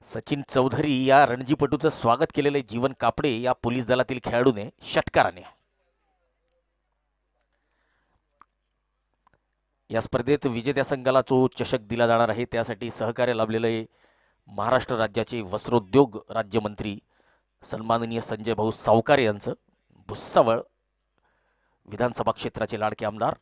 Sachin Chaudhari या रणजीपटूचं स्वागत केलेले जीवन कापडे या पोलीस दलातील खेळाडूने षटकाराने. या स्पर्धेत विजेत्या संघाला जो चषक दिला जाणार आहे त्यासाठी सहकार्य लाभलेले महाराष्ट्र राज्याचे वस्त्रोद्योग राज्यमंत्री सन्माननीय संजय भाऊ सावकार यांचं, भुसावळ विधानसभा क्षेत्राचे लाडके आमदार.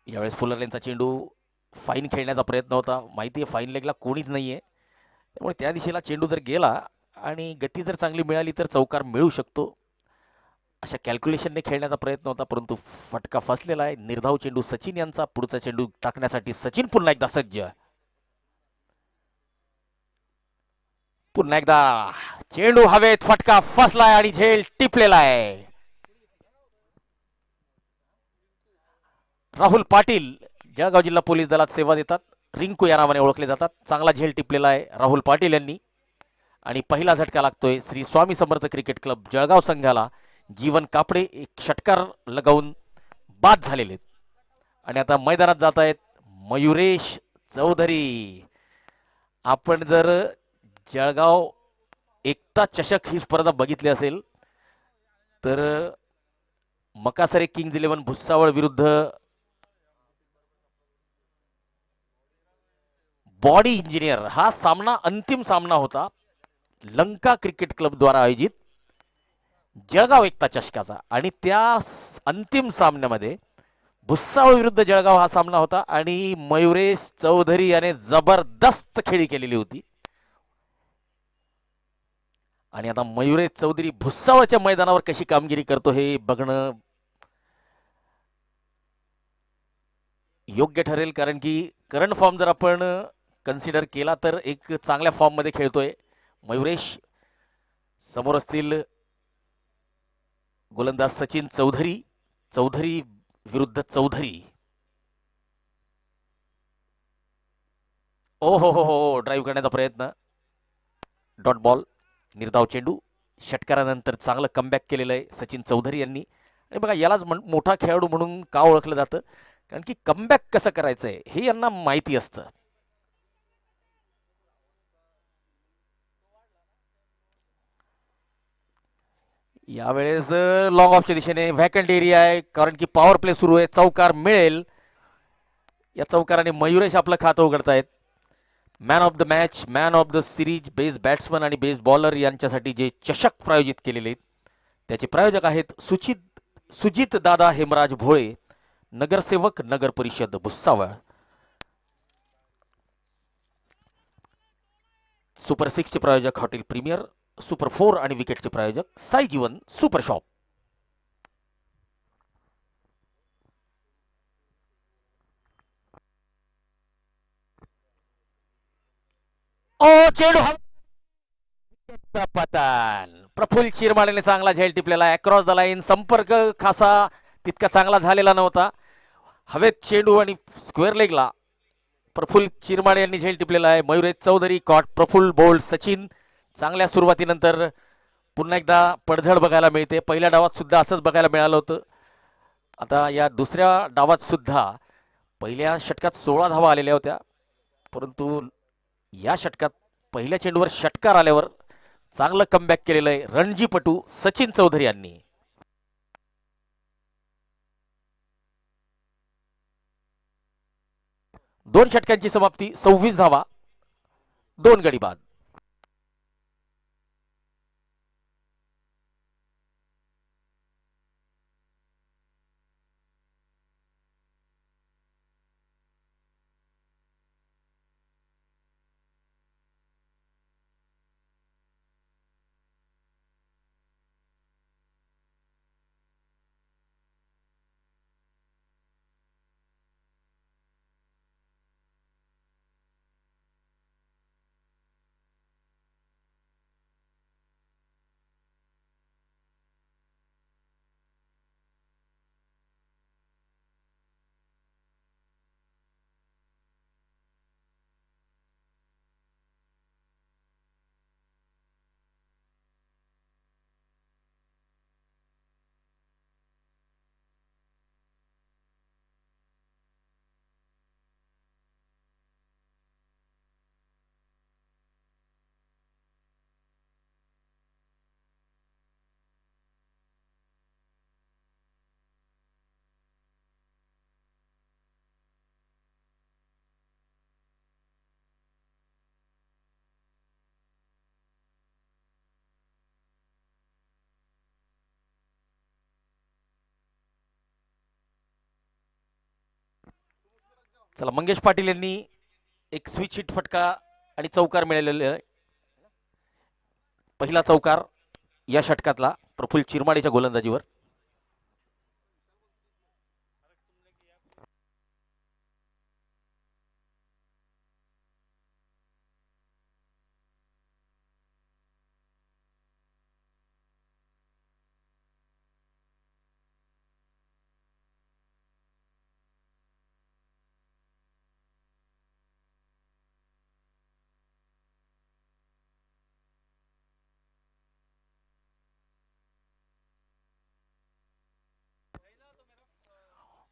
यावेळेस फुलरलेनचा चेंडू फाईन खेळण्याचा प्रयत्न होता. माहिती आहे फाईन लेगला कोणीच नाही आहे, त्यामुळे त्या दिशेला चेंडू जर गेला आणि गती जर चांगली मिळाली तर चौकार मिळू शकतो अशा कॅल्क्युलेशनने खेळण्याचा प्रयत्न होता, परंतु फटका फसलेला आहे. निर्धाव चेंडू सचिन यांचा. पुढचा चेंडू टाकण्यासाठी सचिन पुन्हा एकदा सज्ज. पुन्हा एकदा चेंडू हवेत, फटका फसलाय आणि झेल टिपलेला आहे. राहुल पाटील जळगाव जिल्हा पोलीस दलात सेवा देतात, रिंकू या नावाने ओळखले जातात. चांगला झेल टिपलेला आहे राहुल पाटील यांनी आणि पहिला झटका लागतोय श्री स्वामी समर्थ क्रिकेट क्लब जळगाव संघाला. जीवन कापडे एक षटकार लगावून बाद झालेले आहेत आणि आता मैदानात जात आहेत मयुरेश चौधरी. आपण जर जळगाव एकता चषक ही स्पर्धा बघितली असेल तर मकासरे किंग्ज 11 भुसावळ विरुद्ध बॉडी इंजिनियर हा सामना अंतिम सामना होता लंका क्रिकेट क्लब द्वारा आयोजित जळगाव एकता चषकाचा. आणि त्या अंतिम सामन्यामध्ये भुसावळ विरुद्ध जळगाव हा सामना होता आणि मयुरेश चौधरी याने जबरदस्त खेळी केलेली होती. आणि आता मयुरेश चौधरी भुसावळच्या मैदानावर कशी कामगिरी करतो हे बघणं योग्य ठरेल, कारण की करंट फॉर्म जर आपण कन्सिडर केला तर एक चांगल्या फॉर्म मध्ये खेळतोय मयुरेश. समोर असतील गोलंदाज सचिन चौधरी. चौधरी विरुद्ध चौधरी. ओ हो ड्राईव्ह करण्याचा प्रयत्न, डॉट बॉल. निर्धाव चेंडू. षटकारानंतर चांगलं कमबॅक केलेलं आहे सचिन चौधरी यांनी. आणि बघा यालाच मोठा खेळाडू म्हणून का ओळखलं जातं, कारण की कमबॅक कसं करायचंय हे यांना माहिती असतं. यावेळेस लॉंग ऑफच्या दिशेने व्हॅकंट एरिया आहे, कारण की पॉवर प्ले सुरू आहे. चौकार मिळेल. या चौकाराने मयुरेश आपलं खातं उघडतायत. Man of the match, man of the series, best batsman आणि बेस्ट बॉलर यांच्यासाठी जे चषक प्रायोजित केलेले आहेत त्याचे प्रायोजक आहेत सुजित दादा हेमराज भोळे, नगरसेवक नगर परिषद भुसावळ. सुपर 6 चे प्रायोजक हॉटेल प्रीमियर, सुपर 4 आणि विकेटचे प्रायोजक साई जीवन सुपर शॉप. ओ चेंडू पतन. प्रफुल्ल चिरमाडेने चांगला झेल टिपलेला आहे अक्रॉस द लाईन. संपर्क खासा तितका चांगला झालेला नव्हता. हवेत चेंडू आणि स्क्वेअर लेगला प्रफुल्ल चिरमाडे यांनी झेल टिपलेला आहे. Mayuresh Chaudhari caught, Praful bowled. सचिन चांगल्या सुरुवातीनंतर पुन्हा एकदा पडझड बघायला मिळते. पहिल्या डावात सुद्धा असंच बघायला मिळालं होतं. आता या दुसऱ्या डावात सुद्धा पहिल्या षटकात 16 धावा आलेल्या होत्या, परंतु या षटकात पहिल्या चेंडूवर षटकार आल्यावर चांगलं कमबॅक केलेलं आहे रणजीपटू सचिन चौधरी यांनी. दोन षटकांची समाप्ती, 26 धावा, 2 गडी बाद. चला, मंगेश पाटील यांनी एक स्विच हिट फटका आणि चौकार मिळालेला आहे. पहिला चौकार या षटकातला प्रफुल्ल चिरमाडेच्या गोलंदाजीवर.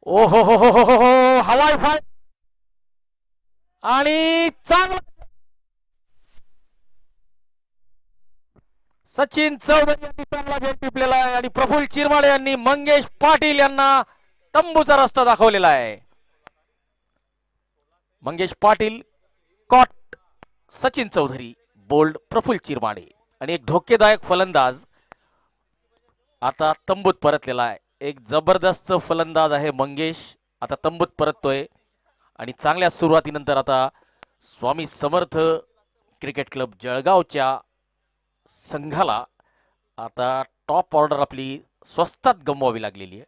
ओ हो, हवाई फाय आणि चांगला सचिन चौधरी यांनी चांगला झेल टिपलेला आहे आणि प्रफुल्ल चिरमाडे यांनी मंगेश पाटील यांना तंबूचा रस्ता दाखवलेला आहे. मंगेश पाटील कॉट, सचिन चौधरी बोल्ड, प्रफुल्ल चिरमाडे आणि एक धोकेदायक फलंदाज आता तंबूत परतलेला आहे. एक जबरदस्त फलंदाज आहे मंगेश, आता तंबूत परततोय आणि चांगल्या सुरुवातीनंतर आता स्वामी समर्थ क्रिकेट क्लब जळगावच्या संघाला आता टॉप ऑर्डर आपली स्वस्तात गमवावी लागलेली आहे.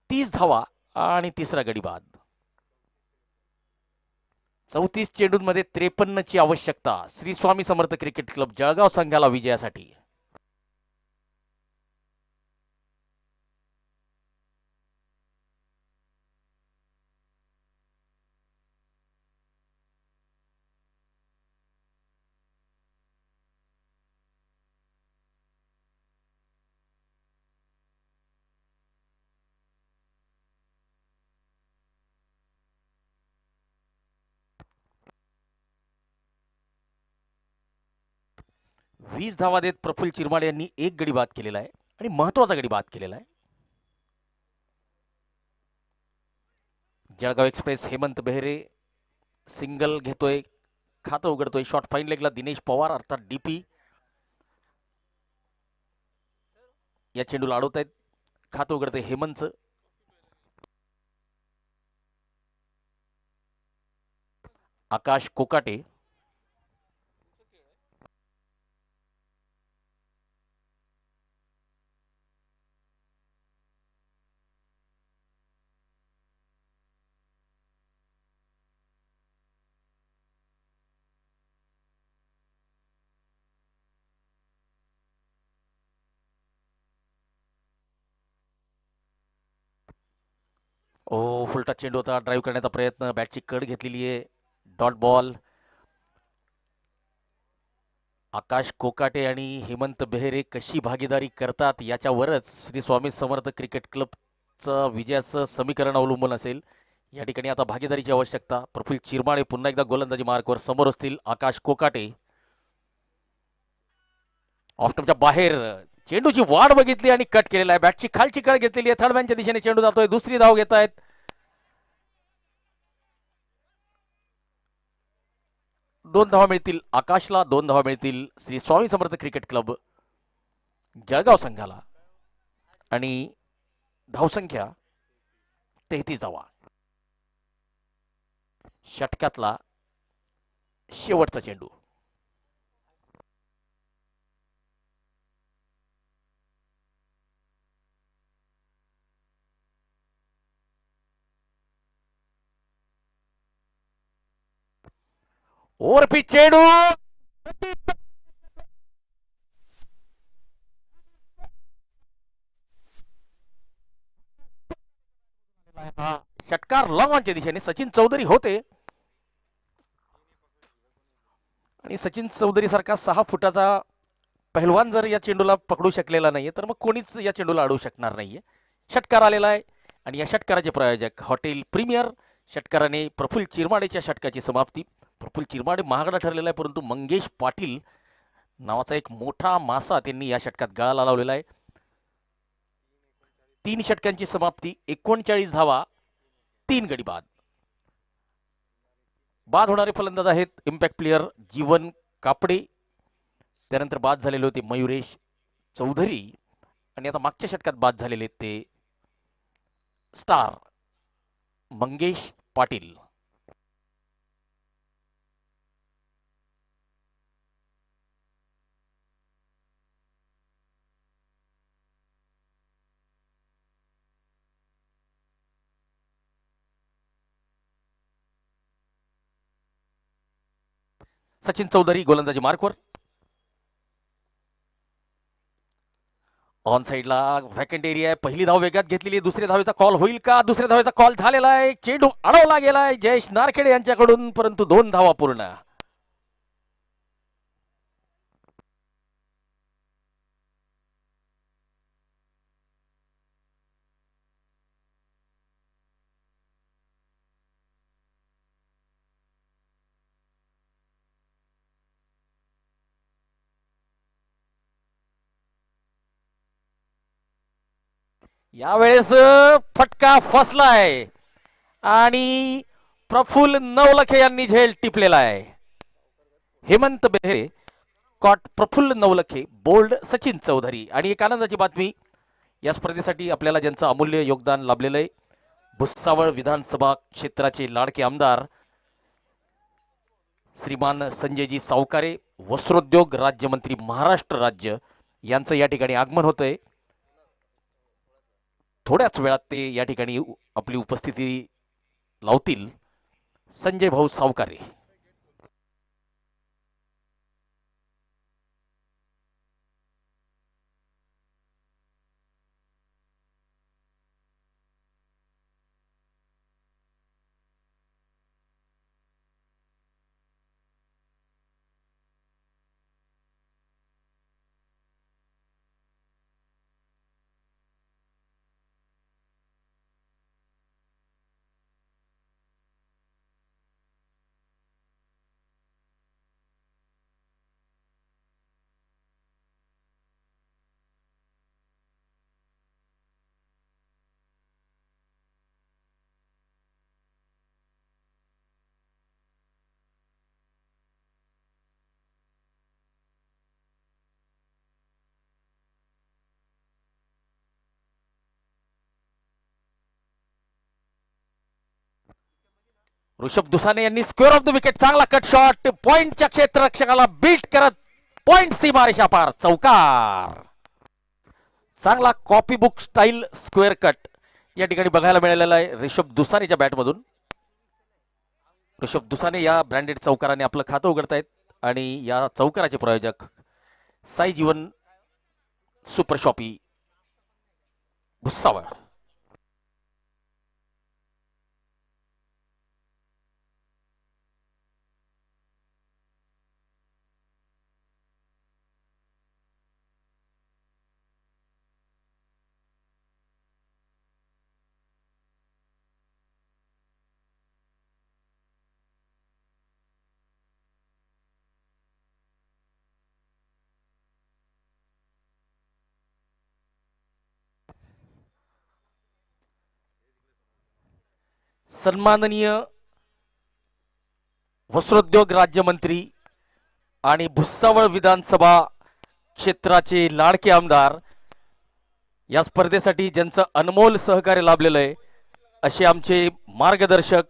तीस धावा आणि 3रा गडी बाद. 34 चेंडूंमध्ये 53ची आवश्यकता श्री स्वामी समर्थ क्रिकेट क्लब जळगाव संघाला विजयासाठी. वीस धावा देत प्रफुल्ल चिरमाडे यांनी एक गडी बाद केलेला आहे आणि महत्वाचा गडी बाद केलेला आहे. जळगाव एक्सप्रेस हेमंत बेहरे सिंगल घेतोय, खातं उघडतोय. शॉर्ट फाईन लेगला दिनेश पवार अर्थात डीपी या चेंडूला अडवत आहेत. खातं उघडतंय हेमंतचं. आकाश कोकाटे फुलटा चेंडू होता. ड्राईव्ह करण्याचा प्रयत्न, बॅटची कड घेतलेली आहे. Dot ball. आकाश कोकाटे आणि हेमंत बेहरे कशी भागीदारी करतात याच्यावरच श्री स्वामी समर्थ क्रिकेट क्लबचं विजयाचं समीकरण अवलंबून असेल. या ठिकाणी आता भागीदारीची आवश्यकता. प्रफुल्ल चिरमाडे पुन्हा एकदा गोलंदाजी मार्कवर समोर असतील. आकाश कोकाटे ऑफस्टंपच्या बाहेर चेंडूची वाढ बघितली आणि कट केलेला आहे. बॅटची खालची कड घेतलेली आहे. थर्ड मॅनच्या दिशेने चेंडू जातोय. दुसरी धाव घेत आहेत. दोन धावा मिळतील आकाशला, 2 धावा मिळतील श्री स्वामी समर्थ क्रिकेट क्लब जळगाव संघाला आणि धावसंख्या 33 धावा. षटकातला शेवटचा चेंडू. ओव्हरपिच चेंडू षटकार लॉंग ऑनच्या दिशेने. सचिन चौधरी होते आणि सचिन चौधरी सारखा 6 फुटाचा पहिलवान जर या चेंडूला पकडू शकलेला नाहीये तर मग कोणीच या चेंडूला अडवू शकणार नाहीये. षटकार आलेला आहे आणि या षटकाराचे प्रायोजक हॉटेल प्रीमियर. षटकाराने प्रफुल्ल चिरमाडेच्या षटकाची समाप्ती. प्रफुल्ल चिरमाडे महागडा ठरलेला आहे, परंतु मंगेश पाटील नावाचा एक मोठा मासा त्यांनी या षटकात गळाला लावलेला आहे. 3 षटकांची समाप्ती. 39 धावा, 3 गडी बाद. बाद होणारे फलंदाज आहेत इम्पॅक्ट प्लेयर जीवन कापडे त्यानंतर बाद झालेले होते मयुरेश चौधरी आणि आता मागच्या षटकात बाद झालेले ते स्टार मंगेश पाटील. सचिन चौधरी गोलंदाजी मार्कवर. ऑन साइडला व्हॅकंट एरिया आहे. पहिली धाव वेगात घेतलेली आहे. दुसऱ्या धावेचा कॉल होईल का? दुसऱ्या धावेचा कॉल झालेला आहे. चेंडू अडवला गेलाय जयेश नारखेडे यांच्याकडून, परंतु 2 धावा पूर्ण. यावेळेस फटका फसलाय आणि प्रफुल्ल नवलखे यांनी झेल टिपलेला आहे. Hemant Behare caught Praful Navalkhe, bowled Sachin Chaudhari. आणि एक आनंदाची बातमी या स्पर्धेसाठी आपल्याला ज्यांचं अमूल्य योगदान लाभलेलं आहे, भुसावळ विधानसभा क्षेत्राचे लाडके आमदार श्रीमान संजयजी सावकारे, वस्त्रोद्योग राज्यमंत्री महाराष्ट्र राज्य यांचं या ठिकाणी आगमन होतंय. थोड्याच वेळात ते या ठिकाणी आपली उपस्थिती लावतील. संजय भाऊ सावकारे. ऋषभ दुसाने यांनी स्क्वेअर ऑफ द विकेट, चांगला कट शॉट, पॉइंटच्या क्षेत्ररक्षकाला बीट करत पॉइंट सीमारेषा पार, चौकार. चांगला copy book style square cut या ठिकाणी बघायला मिळालेला आहे ऋषभ दुसानेच्या बॅटमधून. ऋषभ दुसाने या ब्रँडेड चौकाराने आपलं खातं उघडतायत आणि या चौकाराचे प्रायोजक साई जीवन सुपर शॉपी भुसावळ. सन्माननीय वस्त्रोद्योग राज्यमंत्री आणि भुसावळ विधानसभा क्षेत्राचे लाडके आमदार, या स्पर्धेसाठी ज्यांचं अनमोल सहकार्य लाभलेलं आहे असे आमचे मार्गदर्शक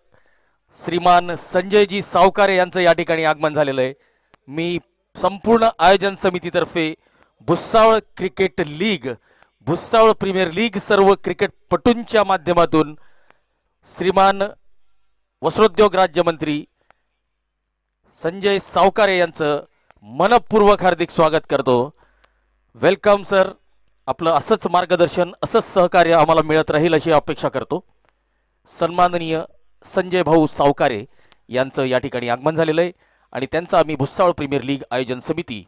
श्रीमान संजयजी सावकारे यांचं या ठिकाणी आगमन झालेलं आहे. मी संपूर्ण आयोजन समितीतर्फे Bhusawal cricket league, Bhusawal premier league सर्व क्रिकेटपटूंच्या माध्यमातून श्रीमान वस्त्रोद्योग राज्यमंत्री संजय सावकारे यांचं मनपूर्वक हार्दिक स्वागत करतो. Welcome sir. आपलं असंच मार्गदर्शन, असंच सहकार्य आम्हाला मिळत राहील अशी अपेक्षा करतो. सन्माननीय संजय भाऊ सावकारे यांचं या ठिकाणी आगमन झालेलं आहे आणि त्यांचा आम्ही भुसावळ प्रीमियर लीग आयोजन समिती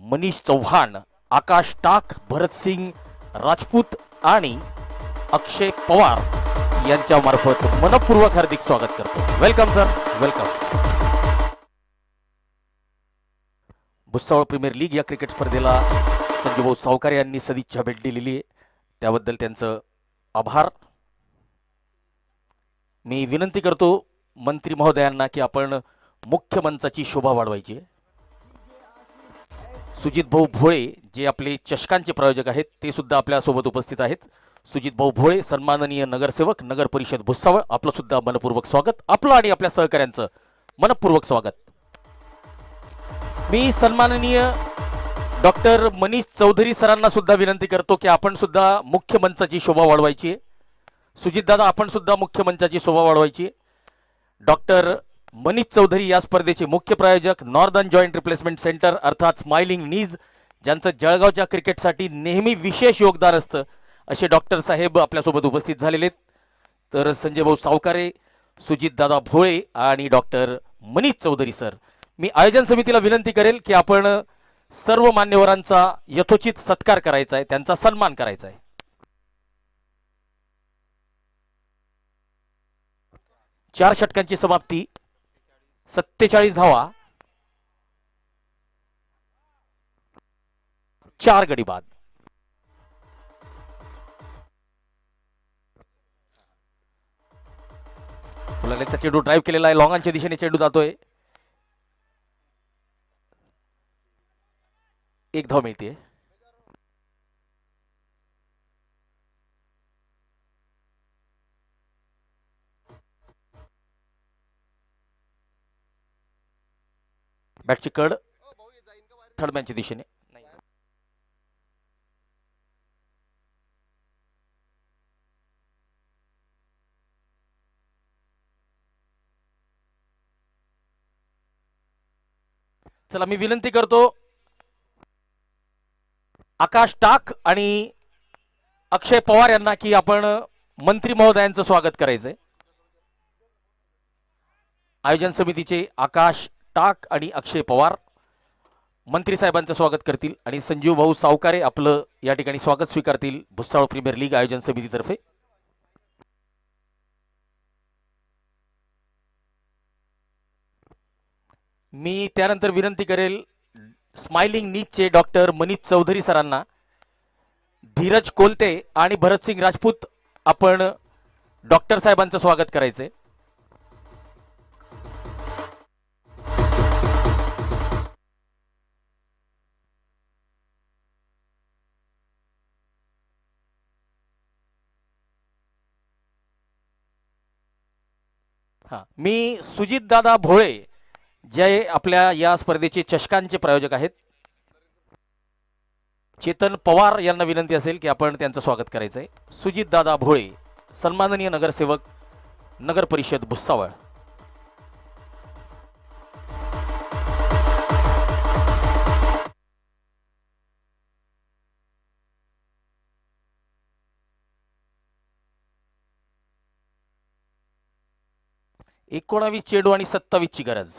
मनीष चौहान, आकाश टाक, भरतसिंग राजपूत आणि अक्षय पवार यांच्या मार्फत मनपूर्वक हार्दिक स्वागत करतो. Welcome sir, welcome. Bhusawal premier league या क्रिकेट स्पर्धेला संजयभाऊ सावकारे यांनी सदिच्छा भेट दिलेली आहे, त्याबद्दल त्यांचं आभार. मी विनंती करतो मंत्री महोदयांना की आपण मुख्य मंचाची शोभा वाढवायची. सुजित भाऊ भोळे जे आपले चषकांचे प्रायोजक आहेत ते सुद्धा आपल्यासोबत उपस्थित आहेत. सुजित भाऊ भोळे सन्माननीय नगरसेवक नगर परिषद भुसावळ, आपलं सुद्धा मनपूर्वक स्वागत, आपलं आणि आपल्या सहकाऱ्यांचं मनपूर्वक स्वागत. मी सन्माननीय डॉक्टर मनीष चौधरी सरांना सुद्धा विनंती करतो की आपण सुद्धा मुख्य मंचाची शोभा वाढवायची आहे. सुजित दादा आपण सुद्धा मुख्य मंचाची शोभा वाढवायची. डॉक्टर मनीष चौधरी या स्पर्धेचे मुख्य प्रायोजक नॉर्दर्न जॉईंट रिप्लेसमेंट सेंटर अर्थात स्माइलिंग नीज, ज्यांचं जळगावच्या क्रिकेटसाठी नेहमी विशेष योगदान असतं, असे डॉक्टर साहेब आपल्यासोबत उपस्थित झालेले आहेत. तर संजय भाऊ सावकारे, सुजित दादा भोळे आणि डॉक्टर मनीष चौधरी सर, मी आयोजन समितीला विनंती करेल की आपण सर्व मान्यवरांचा यथोचित सत्कार करायचा आहे, त्यांचा सन्मान करायचा आहे. 4 षटकांची समाप्ती, 47 धावा, 4 गडी बाद. फुलालेचा चेंडू ड्राईव्ह केलेला आहे, लॉंगांच्या दिशेने चेंडू जातोय, 1 धाव मिळते. बॅटची कड थर्ड मॅनच्या दिशेने. चला मी विनंती करतो आकाश टाक आणि अक्षय पवार यांना की आपण मंत्री महोदयांचं स्वागत करायचंय. आयोजन समितीचे आकाश टाक आणि अक्षय पवार मंत्री साहेबांचं स्वागत करतील आणि संजीव भाऊ सावकारे आपलं या ठिकाणी स्वागत स्वीकारतील भुसावळ प्रीमियर लीग आयोजन समितीतर्फे. मी त्यानंतर विनंती करेल स्माइलिंग नीजचे डॉक्टर मनीष चौधरी सरांना धीरज कोलते आणि भरतसिंग राजपूत आपण डॉक्टर साहेबांचं स्वागत करायचंय. मी सुजित दादा भोळे जे आपल्या या स्पर्धेचे चषकांचे प्रायोजक आहेत, चेतन पवार यांना विनंती असेल की आपण त्यांचं स्वागत करायचंय. सुजित दादा भोळे सन्माननीय नगरसेवक नगर परिषद भुसावळ. एकोणावीस चेंडू आणि 27 ची गरज.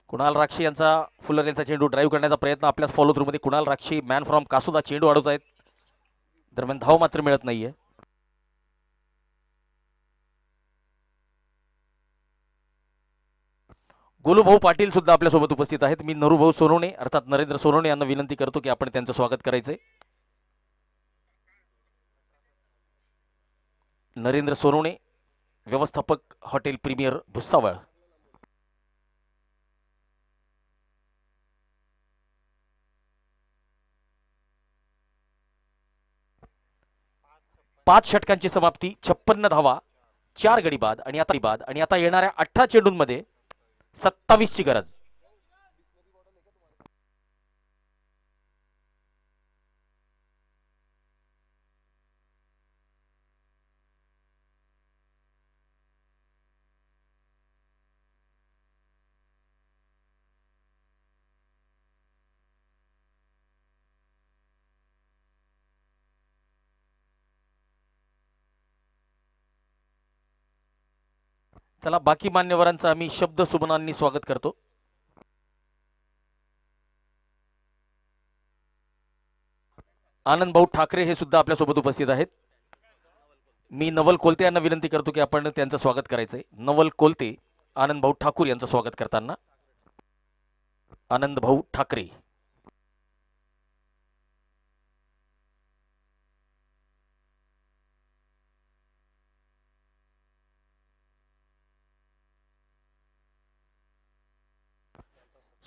कुणाल राक्षी यांचा फुलर यांचा चेंडू ड्राईव्ह करण्याचा प्रयत्न आपल्याच फॉलो थ्रू मध्ये. कुणाल राक्षी मॅन फ्रॉम कासुदा चेंडू अडवत आहेत, दरम्यान धाव मात्र मिळत नाहीये. गोलूभाऊ पाटील सुद्धा आपल्यासोबत उपस्थित आहेत. मी नरूभाऊ सोनवणे अर्थात नरेंद्र सोनवणे यांना विनंती करतो की आपण त्यांचं स्वागत करायचंय. नरेंद्र सोनवणे व्यवस्थापक हॉटेल प्रीमियर भुसावळ. पाच षटकांची समाप्ती, 56 धावा, 4 गडी बाद आणि आता येणाऱ्या 18 चेंडूंमध्ये 27 ची गरज. चला बाकी मान्यवरांचं आम्ही शब्द सुमनांनी स्वागत करतो. आनंद भाऊ ठाकरे हे सुद्धा आपल्यासोबत उपस्थित आहेत. मी नवल कोलते यांना विनंती करतो की आपण त्यांचं स्वागत करायचंय. नवल कोलते आनंद भाऊ ठाकूर यांचं स्वागत करताना. आनंद भाऊ ठाकरे.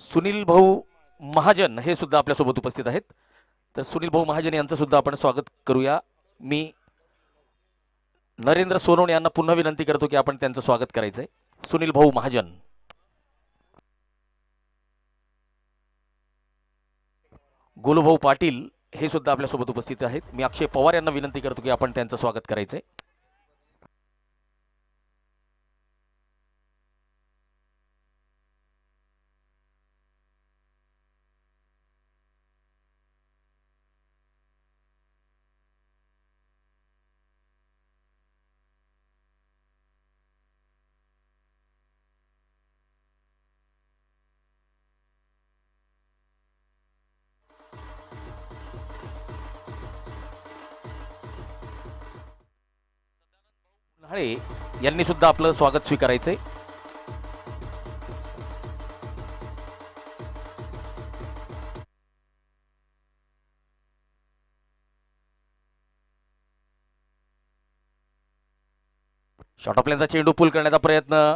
सुनील भाऊ महाजन हे सुद्धा आपल्यासोबत उपस्थित आहेत. तर सुनील भाऊ महाजन यांचं सुद्धा आपण स्वागत करूया. मी नरेंद्र सोनवणे यांना पुन्हा विनंती करतो की आपण त्यांचं स्वागत करायचंय. सुनील भाऊ महाजन. गोलूभाऊ पाटील हे सुद्धा आपल्यासोबत उपस्थित आहेत. मी अक्षय पवार यांना विनंती करतो की आपण त्यांचं स्वागत करायचंय. उन्हाळे यांनी सुद्धा आपलं स्वागत स्वीकारायचंय. शॉर्ट ऑफ लेनचा चेंडू पूल करण्याचा प्रयत्न.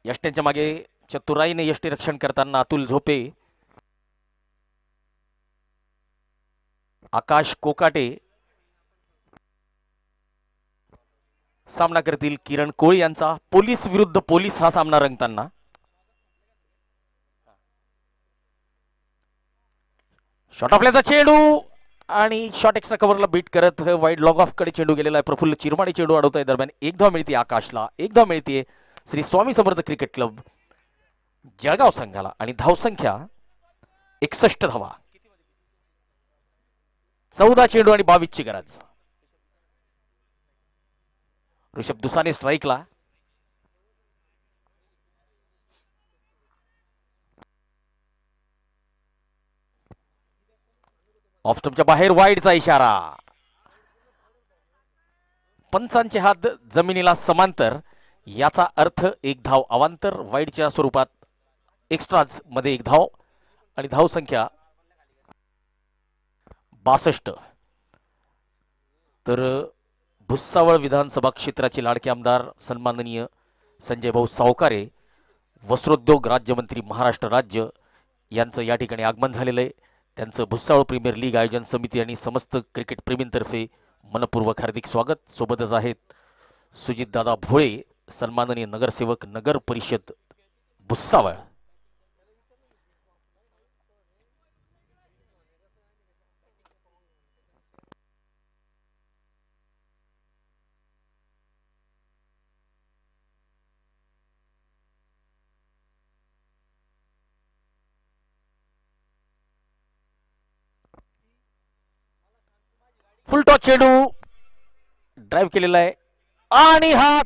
यष्ट्यांच्या मागे चतुराईने यष्टी रक्षण करताना अतुल झोपे, आकाश कोकाटे सामना करतील. किरण कोळी यांचा पोलीस विरुद्ध पोलीस हा सामना रंगताना. शॉर्ट ऑफ लेनचा चेंडू आणि शॉट एक्स्ट्रा कव्हरला बीट करत वाईड लॉग ऑफ कडे चेंडू गेलेला आहे. प्रफुल्ल चिरमाडे चेंडू अडवत आहे. दरम्यान एक धाव मिळते आकाशला, एक धाव मिळते श्री स्वामी समर्थ क्रिकेट क्लब जळगाव संघाला आणि धावसंख्या 61 धावा. 14 चेंडू आणि 22 ची गरज. ऋषभ दुसाने स्ट्राईकला. ऑफ स्टंपच्या बाहेर वाईडचा इशारा. पंचांचे हात जमिनीला समांतर, याचा अर्थ एक धाव अवांतर. वाईडच्या स्वरूपात एक्स्ट्राज मध्ये एक धाव आणि धावसंख्या 62. तर भुसावळ विधानसभा क्षेत्राचे लाडके आमदार सन्माननीय संजय भाऊ सावकारे, वस्त्रोद्योग राज्यमंत्री महाराष्ट्र राज्य यांचं या ठिकाणी आगमन झालेलं आहे. त्यांचं भुसावळ प्रीमियर लीग आयोजन समिती आणि समस्त क्रिकेट प्रेमींतर्फे मनपूर्वक हार्दिक स्वागत. सोबतच आहेत सुजितदादा भोळे, सन्माननीय नगरसेवक नगर परिषद भुसावळ. फुल टॉस चेंडू ड्राईव्ह केलेला आहे आणि हा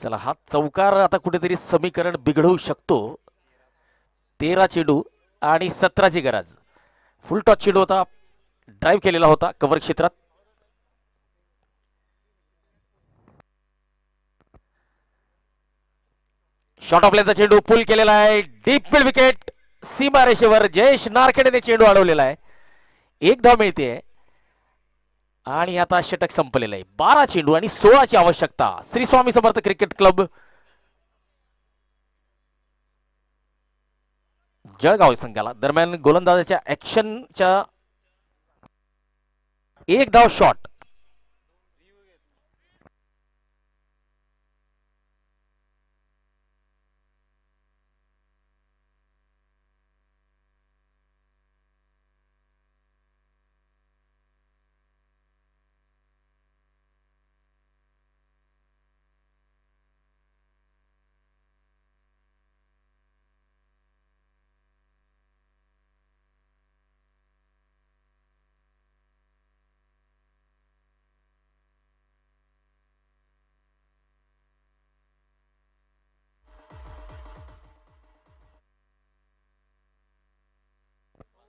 चला हा चौकार आता कुठेतरी समीकरण बिघडवू शकतो. 13 चेंडू आणि 17 ची गरज. फुल टॉस चेंडू होता, ड्राईव्ह केलेला होता कव्हर क्षेत्रात. शॉर्ट ऑफ लेनचा चेंडू पुल केलेला आहे. डीप मिड विकेट सीमा रेषेवर जयेश नारखेडेने चेंडू अडवलेला आहे. एक धाव मिळते आणि आता षटक संपलेलं आहे. 12 चेंडू आणि 16 ची आवश्यकता श्री स्वामी समर्थ क्रिकेट क्लब जळगाव संघाला. दरम्यान गोलंदाजाच्या ऍक्शनच्या एक धाव शॉट.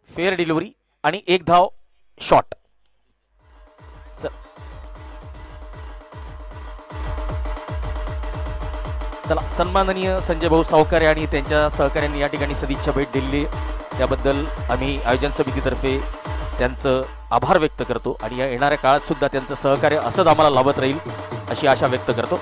फेअर डिलिव्हरी आणि एक धाव शॉट. चला, सन्माननीय संजय भाऊ सावकारे आणि त्यांच्या सहकाऱ्यांनी या ठिकाणी सदिच्छा भेट दिली, त्याबद्दल आम्ही आयोजन समितीतर्फे त्यांचं आभार व्यक्त करतो आणि या येणाऱ्या काळात सुद्धा त्यांचं सहकार्य असंच आम्हाला लाभत राहील अशी आशा व्यक्त करतो.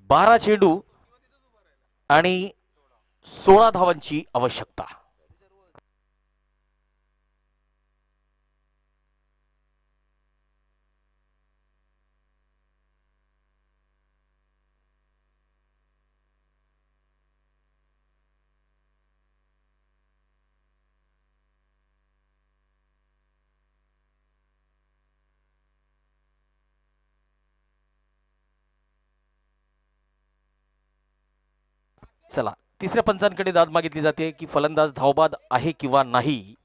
बारा चेंडू आणि 16 धावांची आवश्यकता. चला, तिसऱ्या पंचांकडे दाद मागितली जाते की फलंदाज धावबाद आहे किंवा नाही.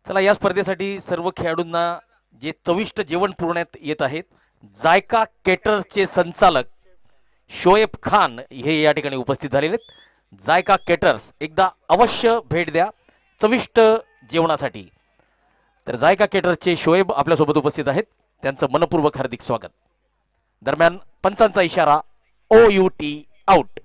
चला, या स्पर्धेसाठी सर्व खेळाडूंना जे चविष्ट जेवण पुरवण्यात येत आहेत, जायका केटर्सचे संचालक शोएब खान हे या ठिकाणी उपस्थित झालेले आहेत. जायका केटर्स, एकदा अवश्य भेट द्या चविष्ट जेवणासाठी. तर जायका केटर्सचे शोएब आपल्यासोबत उपस्थित आहेत, त्यांचं मनपूर्वक हार्दिक स्वागत. दरम्यान पंचांचा इशारा, OUT आउट.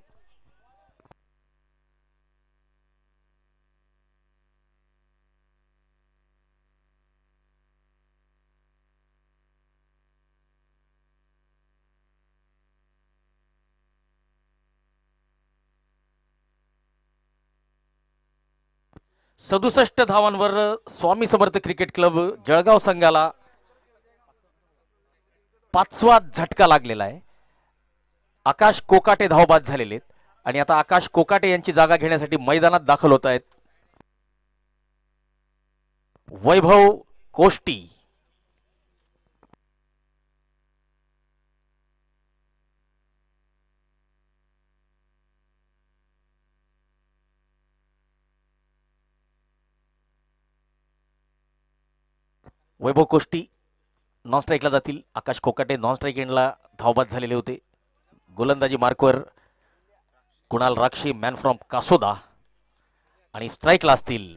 सदुसष्ट धावांवर स्वामी समर्थ क्रिकेट क्लब जळगाव संघाला 5वा झटका लागलेला आहे. आकाश कोकाटे धावबाद झालेले आहेत आणि आता आकाश कोकाटे यांची जागा घेण्यासाठी मैदानात दाखल होत आहेत वैभव कोष्टी. वैभव कोष्टी नॉन स्ट्राईकला जातील. आकाश कोकाटे नॉन स्ट्राईक एंडला धावबाद झालेले होते. गोलंदाजी मार्कवर कुणाल राक्षे, मॅन फ्रॉम कासोदा, आणि स्ट्राईकला असतील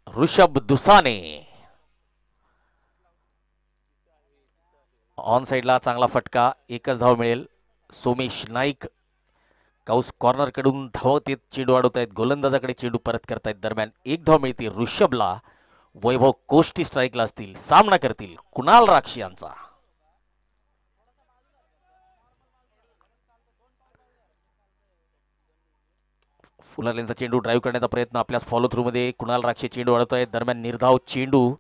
ऋषभ दुसाने. ऑन साईडला चांगला फटका, एकच धाव मिळेल. सोमेश नाईक काऊस कॉर्नरकडून धावत येत चेंडू अडवत आहेत, गोलंदाजाकडे चेंडू परत करतायत. दरम्यान एक धाव मिळते ऋषभला. वैभव कोष्टी स्ट्राईकला असतील, सामना करतील कुणाल राक्षी यांचा. फुलालेंचा चेंडू ड्राईव्ह करण्याचा प्रयत्न, आपल्याच फॉलो थ्रू मध्ये कुणाल राक्षी चेंडू अडवत आहेत. दरम्यान निर्धाव चेंडू,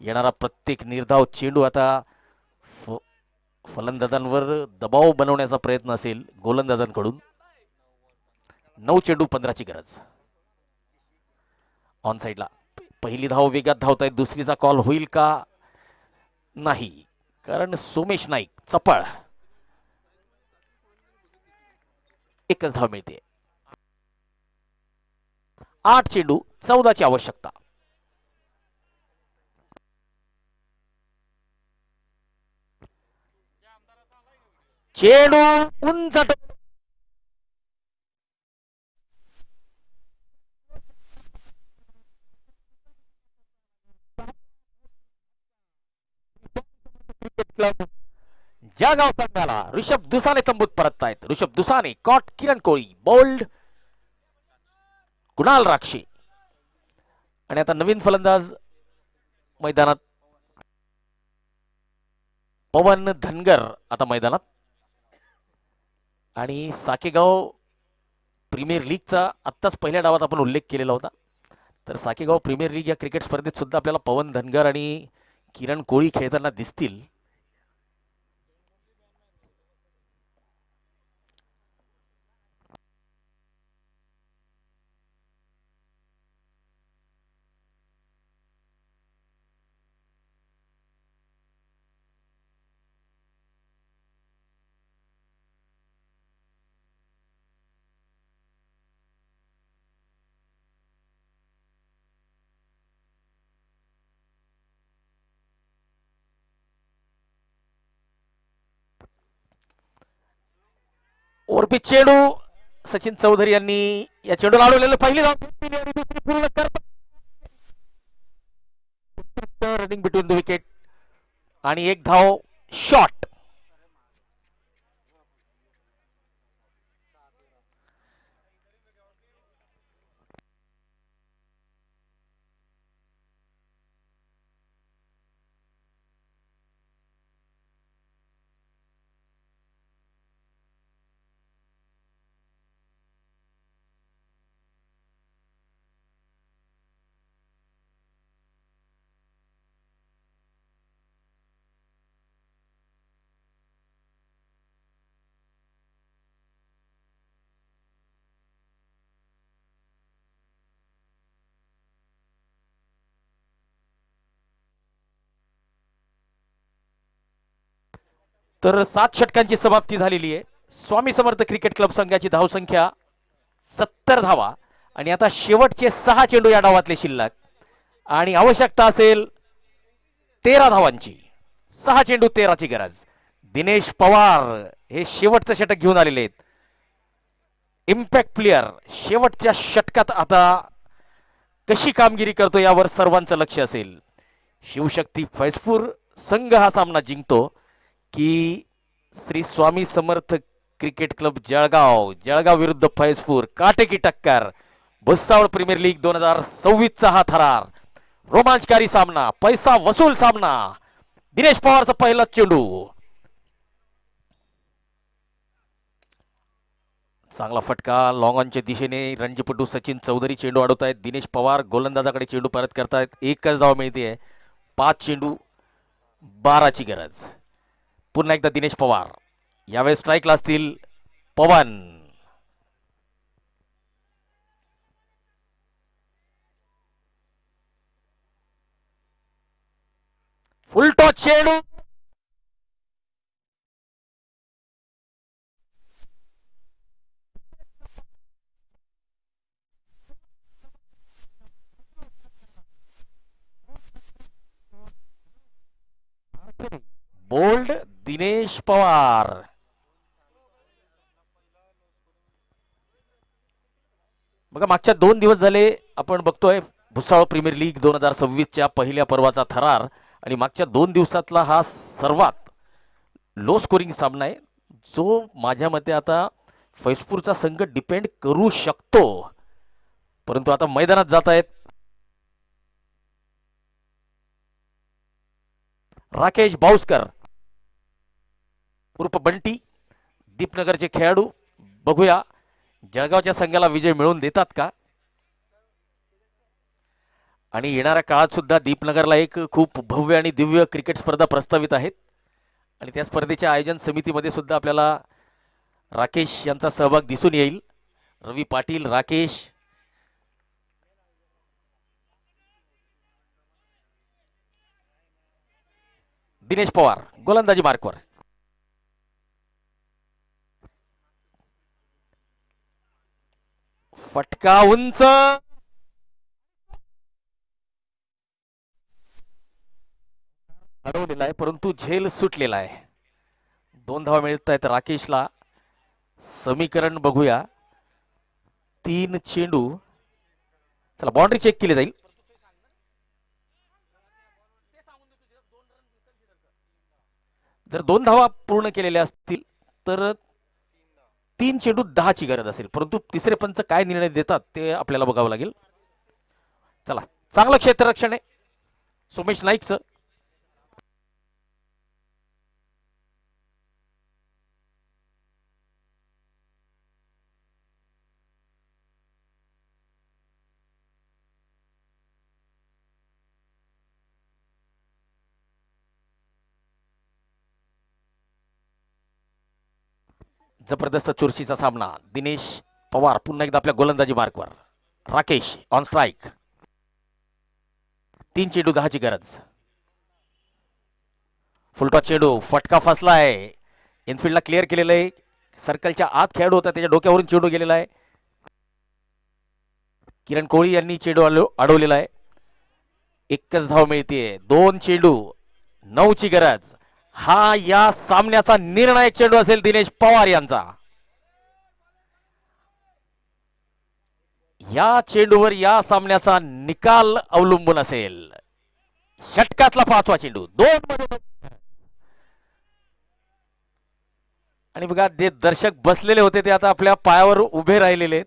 येणारा प्रत्येक निर्धाव चेंडू आता फलंदाजांवर दबाव बनवण्याचा प्रयत्न असेल गोलंदाजांकडून. 9 चेंडू 15ची गरज. ऑन साईडला पहिली धाव वेगात धावत आहेत, दुसरीचा कॉल होईल का? नाही, कारण सोमेश नाईक चपळ. एकच धाव मिळते. 8 चेंडू 14ची आवश्यकता. चेंडू उंच जळगाव संघाला ऋषभ दुसाने तंबूत परततायत. ऋषभ दुसाने कॉट, किरण कोळी बोल्ड, कुणाल राक्षी. आणि आता नवीन फलंदाज मैदानात, पवन धनगर आता मैदानात. आणि साकेगाव प्रीमियर लीगचा आत्ताच पहिल्या डावात आपण उल्लेख केलेला होता. तर साकेगाव प्रीमियर लीग या क्रिकेट स्पर्धेत सुद्धा आपल्याला पवन धनगर आणि किरण कोळी खेळताना दिसतील. ओरपीच चेंडू सचिन चौधरी यांनी या चेंडूला अडवलेलं. पहिली धाव आणि दुसरी पूर्ण करतात. रनिंग बिटवीन द विकेट आणि एक धाव शॉट. तर 7 षटकांची समाप्ती झालेली आहे. स्वामी समर्थ क्रिकेट क्लब संघाची धावसंख्या 70 धावा आणि आता शेवटचे 6 चेंडू या डावातले शिल्लक आणि आवश्यकता असेल 13 धावांची. 6 चेंडू 13ची गरज. दिनेश पवार हे शेवटचं षटक घेऊन आलेले आहेत. इम्पॅक्ट प्लेयर शेवटच्या षटकात आता कशी कामगिरी करतो यावर सर्वांचं लक्ष असेल. शिवशक्ती फैजपूर संघ हा सामना जिंकतो की श्री स्वामी समर्थ क्रिकेट क्लब जळगाव, जळगाव विरुद्ध फैजपूर काटेकी टक्कर. भुसावळ प्रीमियर लीग 2026चा हा थरार रोमांचकारी सामना, पैसा वसूल सामना. दिनेश पवारचा पहिला चेंडू, चांगला फटका लॉंग ऑनच्या दिशेने. रणजीपटू सचिन चौधरी चेंडू अडवत आहेत. दिनेश पवार गोलंदाजाकडे चेंडू परत करतायत. एकच धाव मिळते. 5 चेंडू 12ची गरज. पुन्हा एकदा दिनेश पवार, यावेळेस स्ट्राईकला असतील पवन. फुल टॉच चेंडू, बोल्ड दिनेश पवार. बघा मागच्या 2 दिवस झाले आपण बघतोय भुसावळ प्रीमियर लीग 2026च्या पहिल्या पर्वाचा थरार आणि मागच्या 2 दिवसातला हा सर्वात लो स्कोरिंग सामना आहे, जो माझ्या मते आता फैजपूरचा संघ डिपेंड करू शकतो. परंतु आता मैदानात जात आहेत राकेश बाऊसकर उर्फ बंटी, दीपनगरचे खेळाडू. बघूया जळगावच्या संघाला विजय मिळवून देतात का. आणि येणाऱ्या काळात सुद्धा दीपनगरला एक खूप भव्य आणि दिव्य क्रिकेट स्पर्धा प्रस्तावित आहेत आणि त्या स्पर्धेच्या आयोजन समितीमध्ये सुद्धा आपल्याला राकेश यांचा सहभाग दिसून येईल. रवी पाटील, राकेश, दिनेश पवार गोलंदाजी मार्कवर. फटका उंच, हरवलेला आहे परंतु झेल सुटलेला आहे. 2 धावा मिळत आहेत राकेशला. समीकरण बघूया. 3 चेंडू. चला बाउंड्री चेक केली जाईल. जर 2 धावा पूर्ण केलेल्या असतील तर 3 चेंडू 10 ची गरज असेल, परंतु तिसरे पंच काय निर्णय देतात ते आपल्याला बघावं लागेल. चला चांगलं क्षेत्ररक्षण आहे सोमेश नाईकचं. जबरदस्त चुरशीचा सामना. दिनेश पवार पुन्हा एकदा आपल्या गोलंदाजी मार्कवर. Rakesh on strike. 3 चेंडू 10 ची गरज. फुलटॉस चेंडू, फटका फसलाय. इनफिल्डला क्लिअर केलेलं आहे. सर्कलच्या आत खेळाडू होता, त्याच्या डोक्यावरून चेंडू गेलेला आहे. किरण कोळी यांनी चेंडू अडवलेला आहे. एकच धाव मिळते. 2 चेंडू 9 ची गरज. हा या सामन्याचा निर्णायक चेंडू असेल दिनेश पवार यांचा. या चेंडूवर या सामन्याचा निकाल अवलंबून असेल. षटकातला 5वा चेंडू 2 मध्ये. आणि बघा जे दर्शक बसलेले होते ते आता आपल्या पायावर उभे राहिलेले आहेत.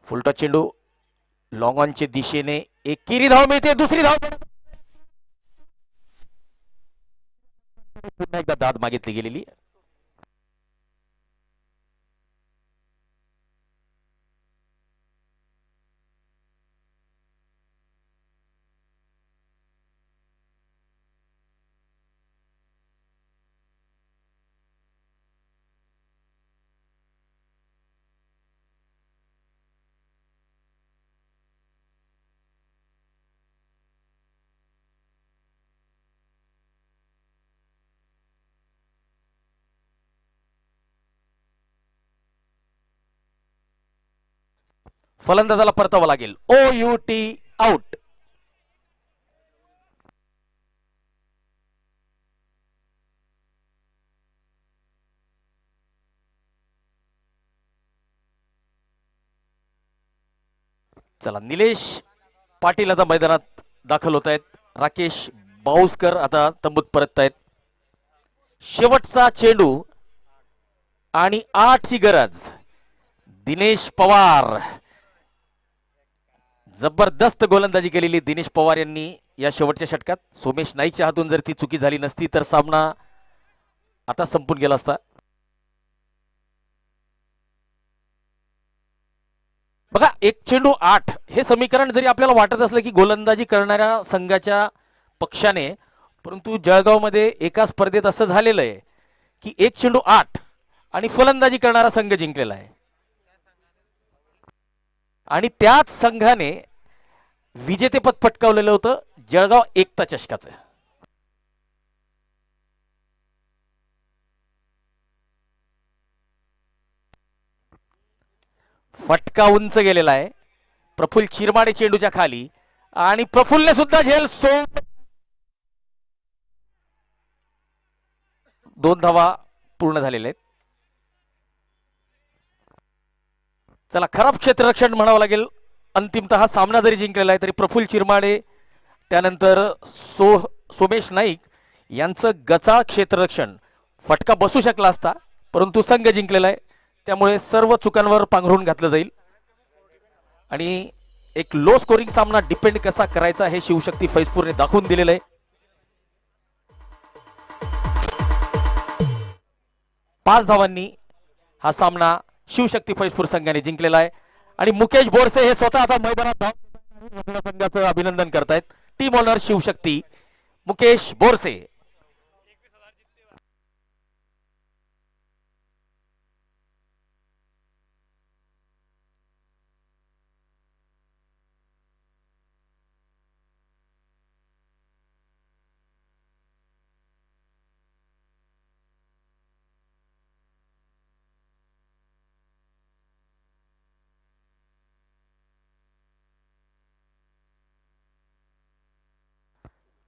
फुलटॉस चेंडू लॉंग ऑनच्या दिशेने. एकेरी धाव मिळते. दुसरी धाव पुन्हा एकदा दाद मागितली गेलेली. फलंदाजाला परतावं लागेल. OUT out. चला निलेश पाटील आता मैदानात दाखल होत आहेत. राकेश बाऊसकर आता तंबूत परत आहेत. शेवटचा चेंडू आणि 8 ची गरज. दिनेश पवार. जबरदस्त गोलंदाजी केलेली दिनेश पवार यांनी या शेवटच्या षटकात. सोमेश नाईकच्या हातून जर ती चुकी झाली नसती तर सामना आता संपून गेला असता. बघा 1 चेंडू 8 हे समीकरण जरी आपल्याला वाटत असलं की गोलंदाजी करणाऱ्या संघाच्या पक्षाने, परंतु जळगावमध्ये एका स्पर्धेत असं झालेलं आहे की 1 चेंडू 8 आणि फलंदाजी करणारा संघ जिंकलेला आहे आणि त्याच संघाने विजेतेपद पटकावलेलं होतं जळगाव एकता चषकाचं. फटका उंच गेलेला आहे. प्रफुल्ल चिरमाडे चेंडूच्या खाली आणि प्रफुल्लने सुद्धा झेल 2 धावा पूर्ण झालेल्या आहेत. चला, खराब क्षेत्ररक्षण म्हणावं लागेल. अंतिमतः हा सामना जरी जिंकलेला आहे तरी प्रफुल्ल चिरमाडे त्यानंतर सोमेश नाईक यांचं गचाळ क्षेत्ररक्षण फटका बसू शकला असता, परंतु संघ जिंकलेला आहे त्यामुळे सर्व चुकांवर पांघरून घातलं जाईल आणि एक लो स्कोरिंग सामना डिपेंड कसा करायचा हे शिवशक्ती फैजपूरने दाखवून दिलेलं आहे. पाच धावांनी हा सामना शिवशक्ती फैजपूर संघाने जिंकलेला आहे आणि मुकेश बोरसे हे स्वतः आता मैदानात आपल्या संघाचं अभिनंदन करतायत. Team owner Shivshakti Mukesh Borse.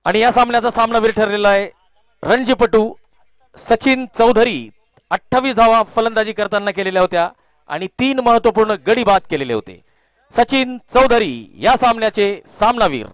आणि या सामन्याचा सामनावीर ठरलेला आहे रणजीपटू सचिन चौधरी. 28 धावा फलंदाजी करताना केलेल्या होत्या आणि 3 महत्वपूर्ण गडी बाद केलेले होते. सचिन चौधरी या सामन्याचे सामनावीर.